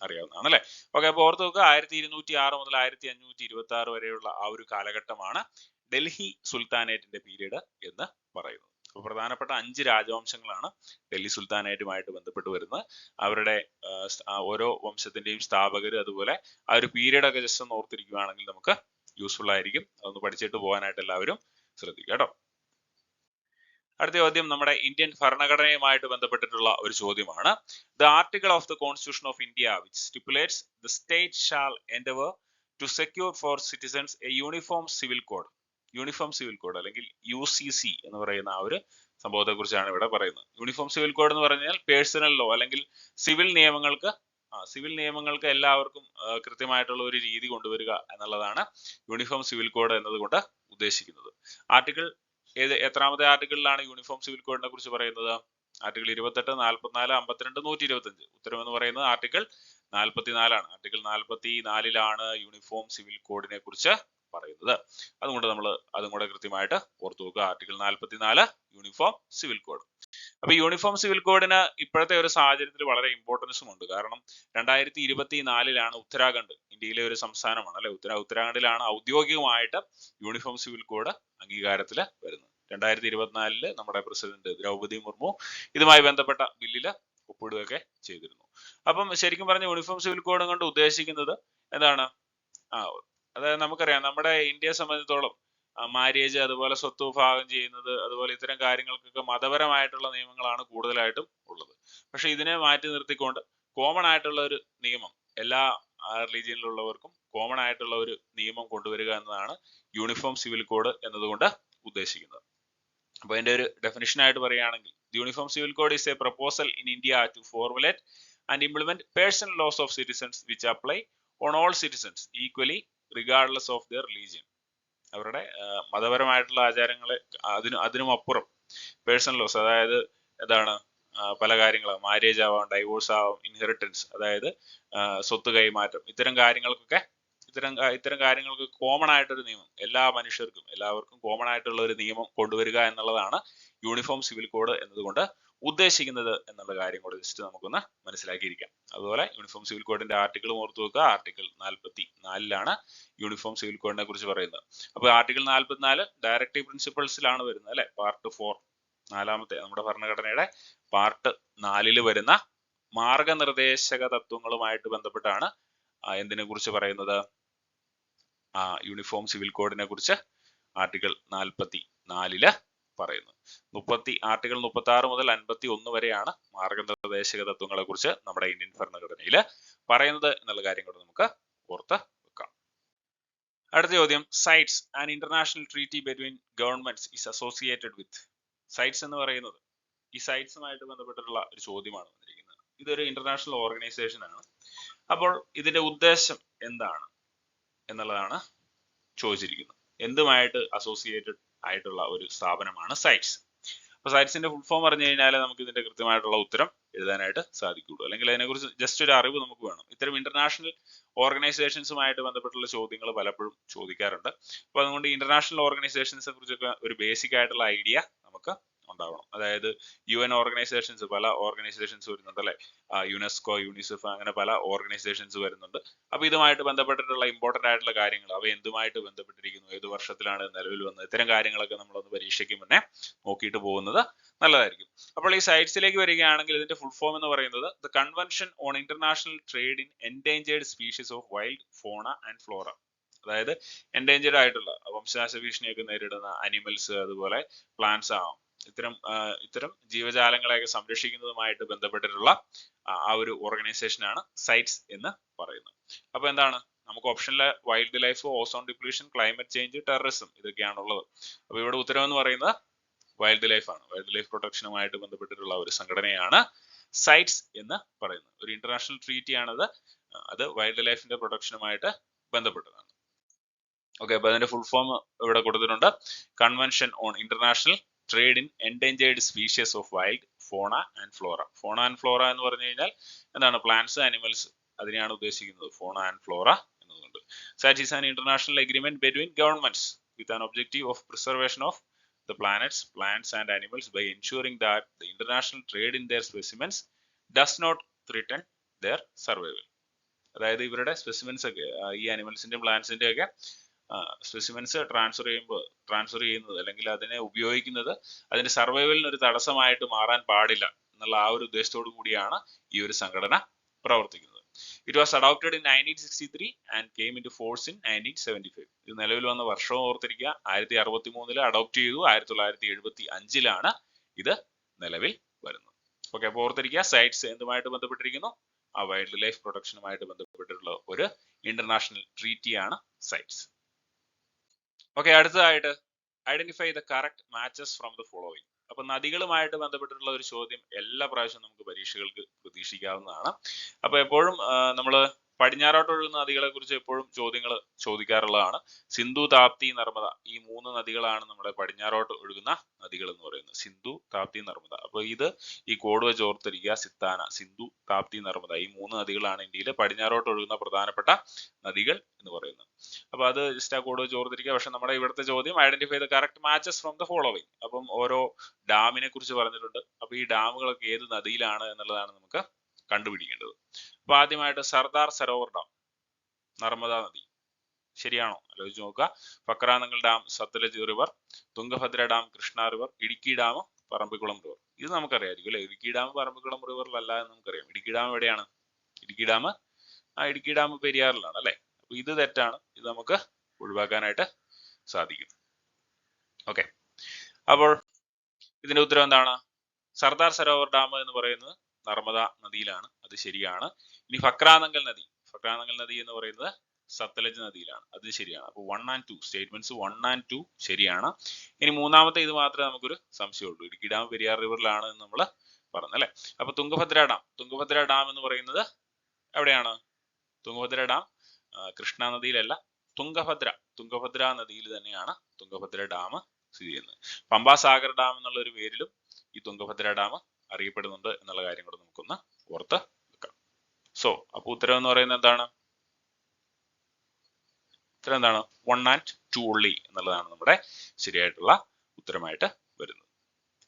അറിയാവുന്നതാണ് അല്ലെ. ഓക്കെ, അപ്പൊ ഓർത്ത് നോക്കുക, 1206 മുതൽ 1526 വരെയുള്ള ആ ഒരു കാലഘട്ടമാണ് ഡൽഹി സുൽത്താനേറ്റിന്റെ പീരീഡ് എന്ന് പറയുന്നത്. അപ്പോൾ പ്രധാനപ്പെട്ട 5 രാജവംശങ്ങളാണ് ഡൽഹി സുൽത്താനേറ്റുമായിട്ട് ബന്ധപ്പെട്ട് വരുന്നത്. അവരുടെ ഓരോ വംശത്തിന്റെയും സ്ഥാപകർ അതുപോലെ ആ ഒരു പീരീഡ് ഒക്കെ ജസ്റ്റ് ഒന്ന് ഓർത്തിരിക്കുകയാണെങ്കിൽ നമുക്ക് യൂസ്ഫുൾ ആയിരിക്കും. അതൊന്ന് പഠിച്ചിട്ട് പോകാനായിട്ട് എല്ലാവരും ശ്രദ്ധിക്കുക കേട്ടോ. അടുത്ത ചോദ്യം നമ്മുടെ ഇന്ത്യൻ ഭരണഘടനയുമായിട്ട് ബന്ധപ്പെട്ടിട്ടുള്ള ഒരു ചോദ്യമാണ്. The article of the constitution of India which stipulates the state shall endeavour to secure for citizens a uniform civil code. Uniform civil code അല്ലെങ്കിൽ UCC എന്ന് പറയുന്ന ആ ഒരു സംഭവത്തെ കുറിച്ചാണ് ഇവിടെ പറയുന്നത്. യൂണിഫോം സിവിൽ കോഡ് എന്ന് പറഞ്ഞാൽ പേഴ്സണൽ ലോ അല്ലെങ്കിൽ സിവിൽ നിയമങ്ങൾക്ക് എല്ലാവർക്കും കൃത്യമായിട്ടുള്ള ഒരു രീതി കൊണ്ടുവരിക എന്നുള്ളതാണ് യൂണിഫോം സിവിൽ കോഡ് എന്നതുകൊണ്ട് ഉദ്ദേശിക്കുന്നത്. എത്രാമത്തെ ആർട്ടിക്കിളിലാണ് യൂണിഫോം സിവിൽ കോഡിനെ കുറിച്ച് പറയുന്നത്? ആർട്ടിക്കിൾ 28, 44, 52, 125. ഉത്തരം എന്ന് പറയുന്നത് ആർട്ടിക്കിൾ 44 ആണ്. ആർട്ടിക്കിൾ 44 യൂണിഫോം സിവിൽ കോഡിനെ കുറിച്ച് പറയുന്നത്. അതുകൊണ്ട് നമ്മൾ അതും കൂടെ കൃത്യമായിട്ട് ഓർത്തു നോക്കുക. Article 44 uniform civil code. അപ്പൊ യൂണിഫോം സിവിൽ കോഡിന് ഇപ്പോഴത്തെ ഒരു സാഹചര്യത്തിൽ വളരെ ഇമ്പോർട്ടൻസും ഉണ്ട്. കാരണം 2024 ഉത്തരാഖണ്ഡ് ഇന്ത്യയിലെ ഒരു സംസ്ഥാനമാണ് അല്ലെ. ഉത്തരാഖണ്ഡിലാണ് ഔദ്യോഗികമായിട്ട് യൂണിഫോം സിവിൽ കോഡ് അംഗീകാരത്തിൽ വരുന്നത്. 2024 നമ്മുടെ പ്രസിഡന്റ് ദ്രൗപദി മുർമു ഇതുമായി ബന്ധപ്പെട്ട ബില്ലില് ഒപ്പിടുകയൊക്കെ ചെയ്തിരുന്നു. അപ്പം ശരിക്കും പറഞ്ഞ യൂണിഫോം സിവിൽ കോഡ് കൊണ്ട് ഉദ്ദേശിക്കുന്നത് എന്താണ്? അതായത് നമുക്കറിയാം, നമ്മുടെ ഇന്ത്യയെ സംബന്ധിച്ചിടത്തോളം മാര്യേജ് അതുപോലെ സ്വത്ത് ഭാഗം ചെയ്യുന്നത് അതുപോലെ ഇത്തരം കാര്യങ്ങൾക്കൊക്കെ മതപരമായിട്ടുള്ള നിയമങ്ങളാണ് കൂടുതലായിട്ടും ഉള്ളത്. പക്ഷെ ഇതിനെ മാറ്റി നിർത്തിക്കൊണ്ട് കോമൺ ആയിട്ടുള്ള ഒരു നിയമം എല്ലാ റിലീജിയനിലുള്ളവർക്കും കോമൺ ആയിട്ടുള്ള ഒരു നിയമം കൊണ്ടുവരിക എന്നതാണ് യൂണിഫോം സിവിൽ കോഡ് എന്നതുകൊണ്ട് ഉദ്ദേശിക്കുന്നത്. അപ്പൊ അതിന്റെ ഒരു ഡെഫിനിഷൻ ആയിട്ട് പറയുകയാണെങ്കിൽ uniform civil code is a proposal in India to formulate and implement personal laws of citizens which apply on all citizens equally regardless of their religion. അവരുടെ മതപരമായിട്ടുള്ള ആചാരങ്ങളെ അതിനും അപ്പുറം പേഴ്സണൽ ലോസ്, അതായത് എന്താണ് പല കാര്യങ്ങളും, മാരേജ് ആവാം, ഡൈവോഴ്സ് ആവാം, ഇൻഹെറിറ്റൻസ്, അതായത് സ്വത്ത് കൈമാറ്റം, ഇത്തരം കാര്യങ്ങൾക്ക് കോമൺ ആയിട്ടൊരു നിയമം, എല്ലാ മനുഷ്യർക്കും എല്ലാവർക്കും കോമൺ ആയിട്ടുള്ള ഒരു നിയമം കൊണ്ടുവരിക എന്നുള്ളതാണ് യൂണിഫോം സിവിൽ കോഡ് എന്നതുകൊണ്ട് ഉദ്ദേശിക്കുന്നത് എന്നുള്ള കാര്യം കൂടെ ജസ്റ്റ് നമുക്കൊന്ന് മനസ്സിലാക്കിയിരിക്കാം. അതുപോലെ യൂണിഫോം സിവിൽ കോഡിന്റെ ആർട്ടിക്കിൾ ഓർത്തു വെക്കുക. ആർട്ടിക്കിൾ 44 യൂണിഫോം സിവിൽ കോഡിനെ കുറിച്ച് പറയുന്നത്. അപ്പൊ ആർട്ടിക്കിൾ 44 ഡയറക്റ്റീവ് പ്രിൻസിപ്പിൾസിലാണ് വരുന്നത് അല്ലെ. പാർട്ട് 4, നാലാമത്തെ നമ്മുടെ ഭരണഘടനയുടെ പാർട്ട് 4 വരുന്ന മാർഗനിർദ്ദേശക തത്വങ്ങളുമായിട്ട് ബന്ധപ്പെട്ടാണ് എന്തിനെ കുറിച്ച് പറയുന്നത്, യൂണിഫോം സിവിൽ കോഡിനെ കുറിച്ച് ആർട്ടിക്കിൾ 44 പറയുന്നത്. ആർട്ടിക്കിൾ 36 മുതൽ 51 വരെയാണ് മാർഗനിർദ്ദേശക തത്വങ്ങളെ കുറിച്ച് നമ്മുടെ ഇന്ത്യൻ ഭരണഘടനയിൽ പറയുന്നത് എന്നുള്ള കാര്യം കൂടെ നമുക്ക് ഓർത്ത് വെക്കാം. അടുത്ത ചോദ്യം, sites and international treaty between governments is associated with. Sites എന്ന് പറയുന്നത് ഈ സൈറ്റ്സുമായിട്ട് ബന്ധപ്പെട്ടിട്ടുള്ള ഒരു ചോദ്യമാണ് വന്നിരിക്കുന്നത്. ഇതൊരു ഇന്റർനാഷണൽ ഓർഗനൈസേഷൻ ആണ്. അപ്പോൾ ഇതിന്റെ ഉദ്ദേശം എന്താണ് എന്നുള്ളതാണ് ചോദിച്ചിരിക്കുന്നത്. എന്തുമായിട്ട് അസോസിയേറ്റഡ് ആയിട്ടുള്ള ഒരു സ്ഥാപനമാണ് സൈറ്റ്സ്. അപ്പൊ സൈറ്റ്സിന്റെ ഫുൾ ഫോം പറഞ്ഞു കഴിഞ്ഞാൽ നമുക്ക് ഇതിന്റെ കൃത്യമായിട്ടുള്ള ഉത്തരം എഴുതാനായിട്ട് സാധിക്കുള്ളൂ, അല്ലെങ്കിൽ അതിനെക്കുറിച്ച് ജസ്റ്റ് ഒരു അറിവ് നമുക്ക് വേണം. ഇത്തരം ഇന്റർനാഷണൽ ഓർഗനൈസേഷൻസുമായിട്ട് ബന്ധപ്പെട്ടുള്ള ചോദ്യങ്ങൾ പലപ്പോഴും ചോദിക്കാറുണ്ട്. അപ്പൊ അതുകൊണ്ട് ഇന്റർനാഷണൽ ഓർഗനൈസേഷൻസിനെ കുറിച്ചൊക്കെ ഒരു ബേസിക് ആയിട്ടുള്ള ഐഡിയ നമുക്ക് ഉണ്ടാവണം. അതായത് UN ഓർഗനൈസേഷൻസ്, പല ഓർഗനൈസേഷൻസ് വരുന്നുണ്ട് അല്ലെ, യുനെസ്കോ, യൂണിസെഫ്, അങ്ങനെ പല ഓർഗനൈസേഷൻസ് വരുന്നുണ്ട്. അപ്പൊ ഇതുമായിട്ട് ബന്ധപ്പെട്ടിട്ടുള്ള ഇമ്പോർട്ടന്റ് ആയിട്ടുള്ള കാര്യങ്ങൾ, അവ എന്തുമായിട്ട് ബന്ധപ്പെട്ടിരിക്കുന്നു, ഏത് വർഷത്തിലാണ് നിലവിൽ വന്നത്, ഇത്തരം കാര്യങ്ങളൊക്കെ നമ്മളൊന്ന് പരീക്ഷയ്ക്ക് മുന്നേ നോക്കിയിട്ട് പോകുന്നത് നല്ലതായിരിക്കും. അപ്പോൾ ഈ സൈറ്റ്സിലേക്ക് വരികയാണെങ്കിൽ ഇതിന്റെ ഫുൾ ഫോം എന്ന് പറയുന്നത് the convention on international trade in endangered species of wild ഫോണ ആൻഡ് ഫ്ലോറ. അതായത് എൻഡേഞ്ചേർഡ് ആയിട്ടുള്ള വംശനാശ ഭീഷണിയൊക്കെ നേരിടുന്ന അനിമൽസ്, അതുപോലെ പ്ലാന്റ്സ് ആവാം, ഇത്തരം ജീവജാലങ്ങളെയൊക്കെ സംരക്ഷിക്കുന്നതുമായിട്ട് ബന്ധപ്പെട്ടിട്ടുള്ള ആ ഒരു ഓർഗനൈസേഷനാണ് സൈറ്റ്സ് എന്ന് പറയുന്നത്. അപ്പൊ എന്താണ് നമുക്ക് ഓപ്ഷനിലെ wildlife, ozone depletion, climate change, terrorism, ഇതൊക്കെയാണുള്ളത്. അപ്പൊ ഇവിടെ ഉത്തരം എന്ന് പറയുന്നത് വൈൽഡ് ലൈഫ് ആണ്. വൈൽഡ് ലൈഫ് പ്രൊട്ടക്ഷനുമായിട്ട് ബന്ധപ്പെട്ടിട്ടുള്ള ഒരു സംഘടനയാണ് സൈറ്റ്സ് എന്ന് പറയുന്നത്. ഒരു ഇന്റർനാഷണൽ ട്രീറ്റി ആണത്. അത് വൈൽഡ് ലൈഫിന്റെ പ്രൊട്ടക്ഷനുമായിട്ട് ബന്ധപ്പെട്ടതാണ്. ഓക്കെ, അപ്പൊ അതിന്റെ ഫുൾ ഫോം ഇവിടെ കൊടുത്തിട്ടുണ്ട്. Convention on international trade in endangered species of wild ഫോണ ആൻഡ് ഫ്ലോറ. ഫോണ ആൻഡ് ഫ്ലോറ എന്ന് പറഞ്ഞു കഴിഞ്ഞാൽ എന്താണ്, പ്ലാന്റ്സ്, അനിമൽസ്, അതിനെയാണ് ഉദ്ദേശിക്കുന്നത് ഫോണ ആൻഡ് ഫ്ലോറ എന്നതുകൊണ്ട്. Sites is an international agreement between governments with an objective of preservation of the planets, plants and animals by ensuring that the international trade in their specimens does not threaten their survival. അതായത് ഇവരുടെ specimens ഒക്കെ, ഈ അനിമൽസിന്റെയും പ്ലാന്റ്സിന്റെയും ഒക്കെ specimens transfer ചെയ്യുന്നത് അല്ലെങ്കിൽ അതിനെ ഉപയോഗിക്കുന്നത് അതിന്റെ സർവൈവലിന് ഒരു തടസ്സമായിട്ട് മാറാൻ പാടില്ല എന്നുള്ള ആ ഒരു ഉദ്ദേശത്തോടു കൂടിയാണ് ഈ ഒരു സംഘടന പ്രവർത്തിക്കുന്നത്. It was adopted in 1963 and came into force in 1975. ഇത് നിലവിൽ വന്ന വർഷവും ഓർത്തിരിക്കുക. 1963 അഡോപ്റ്റ് ചെയ്തു, 1975 ഇത് നിലവിൽ വരുന്നത്. ഓക്കെ, അപ്പോൾ ഓർത്തിരിക്കുക, സൈറ്റ്സ് എന്തുമായിട്ട് ബന്ധപ്പെട്ടിരിക്കുന്നു, ആ വൈൽഡ് ലൈഫ് പ്രൊട്ടക്ഷനുമായിട്ട് ബന്ധപ്പെട്ടിട്ടുള്ള ഒരു ഇന്റർനാഷണൽ ട്രീറ്റിയാണ് സൈറ്റ്സ്. ഓക്കെ, അടുത്തതായിട്ട് identify the correct matches from the following. അപ്പൊ നദികളുമായിട്ട് ബന്ധപ്പെട്ടിട്ടുള്ള ഒരു ചോദ്യം എല്ലാ പ്രാവശ്യവും നമുക്ക് പരീക്ഷകൾക്ക് പ്രതീക്ഷിക്കാവുന്നതാണ്. അപ്പൊ എപ്പോഴും നമ്മൾ പടിഞ്ഞാറോട്ട് ഒഴുകുന്ന നദികളെ കുറിച്ച് എപ്പോഴും ചോദ്യങ്ങൾ ചോദിക്കാറുള്ളതാണ്. സിന്ധു, താപ്തി, നർമ്മദ, ഈ 3 നദികളാണ് നമ്മുടെ പടിഞ്ഞാറോട്ട് ഒഴുകുന്ന നദികൾ എന്ന് പറയുന്നത്. സിന്ധു, താപ്തി, നർമ്മദ. അപ്പൊ ഇത് ഈ കോഡ് വെച്ച് ഓർത്തിരിക്കുക. സിത്താന, സിന്ധു, താപ്തി, നർമ്മദ, ഈ 3 നദികളാണ് ഇന്ത്യയിലെ പടിഞ്ഞാറോട്ട് ഒഴുകുന്ന പ്രധാനപ്പെട്ട നദികൾ എന്ന് പറയുന്നത്. അപ്പൊ അത് ജസ്റ്റ് ആ കോഡ് വെച്ച് ഓർത്തിരിക്കുക. പക്ഷെ നമ്മുടെ ഇവിടുത്തെ ചോദ്യം identify the correct matches from the following. അപ്പം ഓരോ ഡാമിനെ കുറിച്ച് പറഞ്ഞിട്ടുണ്ട്. അപ്പൊ ഈ ഡാമുകളൊക്കെ ഏത് നദിയിലാണ് എന്നുള്ളതാണ് നമുക്ക് കണ്ടുപിടിക്കേണ്ടത്. അപ്പൊ ആദ്യമായിട്ട് സർദാർ സരോവർ ഡാം, നർമ്മദ നദി. ശരിയാണോ ആലോചിച്ച് നോക്കുക. Bhakra Nangal dam, Sutlej river. Tungabhadra dam, Krishna river. Idukki dam, Parambikulam river. ഇത് നമുക്കറിയായിരിക്കും അല്ലെ. ഇടുക്കി ഡാം പറമ്പിക്കുളം റിവറിലല്ല എന്ന് നമുക്കറിയാം. ഇടുക്കി ഡാം എവിടെയാണ്? ഇടുക്കി ഡാം പെരിയാറിലാണ് അല്ലെ. അപ്പൊ ഇത് തെറ്റാണ്. ഇത് നമുക്ക് ഒഴിവാക്കാനായിട്ട് സാധിക്കും. ഓക്കെ, അപ്പോൾ ഇതിന്റെ ഉത്തരം എന്താണ്? സർദാർ സരോവർ ഡാം എന്ന് പറയുന്നത് നർമ്മദ നദിയിലാണ്. അത് ശരിയാണ്. ഇനി ഫക്രാനങ്കൽ നദി. ഫക്രാനങ്കൽ നദി എന്ന് പറയുന്നത് സത്ലജ് നദിയിലാണ്. അത് ശരിയാണ്. അപ്പോൾ 1 and 2 സ്റ്റേറ്റ്മെന്റ്സ് 1 and 2 ശരിയാണ്. ഇനി മൂന്നാമത്തെ ഇത് മാത്രമേ നമുക്കൊരു സംശയമുള്ളൂ. ഇടുക്കി ഡാം പെരിയാർ റിവറിലാണ് എന്ന് നമ്മൾ പറഞ്ഞു അല്ലെ. അപ്പൊ തുംഗഭദ്ര ഡാം എന്ന് പറയുന്നത് എവിടെയാണ്? തുംഗഭദ്ര ഡാം കൃഷ്ണ നദിയിലല്ല, തുംഗഭദ്ര നദിയിൽ തന്നെയാണ് തുംഗഭദ്ര ഡാം സ്ഥിതി ചെയ്യുന്നത്. പമ്പാസാഗർ ഡാം എന്നുള്ള ഒരു പേരിലും ഈ തുംഗഭദ്ര ഡാം അറിയപ്പെടുന്നുണ്ട് എന്നുള്ള കാര്യം കൂടെ നമുക്കൊന്ന് ഓർത്ത് വെക്കാം. സോ അപ്പൊ ഉത്തരം എന്ന് പറയുന്നത് എന്താണ്? ഉത്തരം എന്താണ്? 1 and 2 only എന്നുള്ളതാണ് നമ്മുടെ ശരിയായിട്ടുള്ള ഉത്തരമായിട്ട് വരുന്നത്.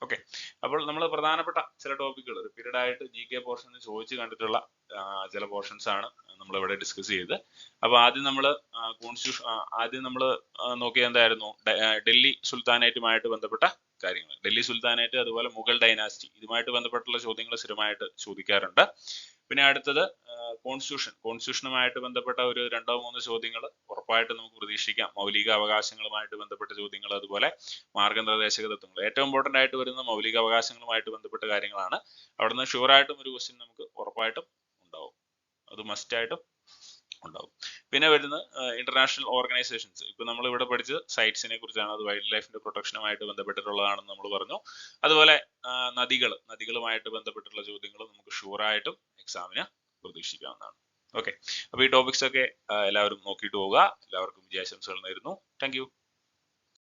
ഓക്കെ, അപ്പോൾ നമ്മൾ പ്രധാനപ്പെട്ട ചില ടോപ്പിക്കുകൾ റിപ്പീറ്റഡ് ആയിട്ട് GK പോർഷനിൽ ചോദിച്ച് കണ്ടിട്ടുള്ള ചില പോർഷൻസ് ആണ് നമ്മൾ ഇവിടെ ഡിസ്കസ് ചെയ്ത്. അപ്പൊ ആദ്യം നമ്മൾ നോക്കിയത് എന്തായിരുന്നു? ഡൽഹി സുൽത്താനേറ്റുമായിട്ട് ബന്ധപ്പെട്ട കാര്യങ്ങൾ. ഡൽഹി സുൽത്താനേറ്റ് അതുപോലെ മുഗൾ ഡൈനാസ്റ്റി ഇതുമായിട്ട് ബന്ധപ്പെട്ടുള്ള ചോദ്യങ്ങൾ സ്ഥിരമായിട്ട് ചോദിക്കാറുണ്ട്. പിന്നെ അടുത്തത് കോൺസ്റ്റിറ്റ്യൂഷനുമായിട്ട് ബന്ധപ്പെട്ട ഒരു 2-3 ചോദ്യങ്ങൾ ഉറപ്പായിട്ട് നമുക്ക് പ്രതീക്ഷിക്കാം. മൗലിക അവകാശങ്ങളുമായിട്ട് ബന്ധപ്പെട്ട ചോദ്യങ്ങൾ, അതുപോലെ മാർഗനിർദ്ദേശക തത്വങ്ങൾ. ഏറ്റവും ഇമ്പോർട്ടന്റ് ആയിട്ട് വരുന്ന മൗലിക അവകാശങ്ങളുമായിട്ട് ബന്ധപ്പെട്ട കാര്യങ്ങളാണ്. അവിടുന്ന് ഷുവറായിട്ടും ഒരു ക്വസ്റ്റ്യൻ നമുക്ക് ഉറപ്പായിട്ടും ഉണ്ടാവും, അത് മസ്റ്റ് ആയിട്ടും ഉണ്ടാവും. പിന്നെ വരുന്നത് ഇന്റർനാഷണൽ ഓർഗനൈസേഷൻസ്. ഇപ്പൊ നമ്മൾ ഇവിടെ പഠിച്ചത് സൈറ്റ്സിനെ കുറിച്ചാണ്, അത് വൈൽഡ് ലൈഫിന്റെ പ്രൊട്ടക്ഷനുമായിട്ട് ബന്ധപ്പെട്ടിട്ടുള്ളതാണെന്ന് നമ്മൾ പറഞ്ഞു. അതുപോലെ നദികളുമായിട്ട് ബന്ധപ്പെട്ടുള്ള ചോദ്യങ്ങൾ നമുക്ക് ഷുവറായിട്ടും എക്സാമിന് പ്രതീക്ഷിക്കാവുന്നതാണ്. ഓക്കെ, അപ്പൊ ഈ ടോപ്പിക്സ് ഒക്കെ എല്ലാവരും നോക്കിയിട്ട് പോവുക. എല്ലാവർക്കും വിജയാശംസകൾ നേരുന്നു. Thank you.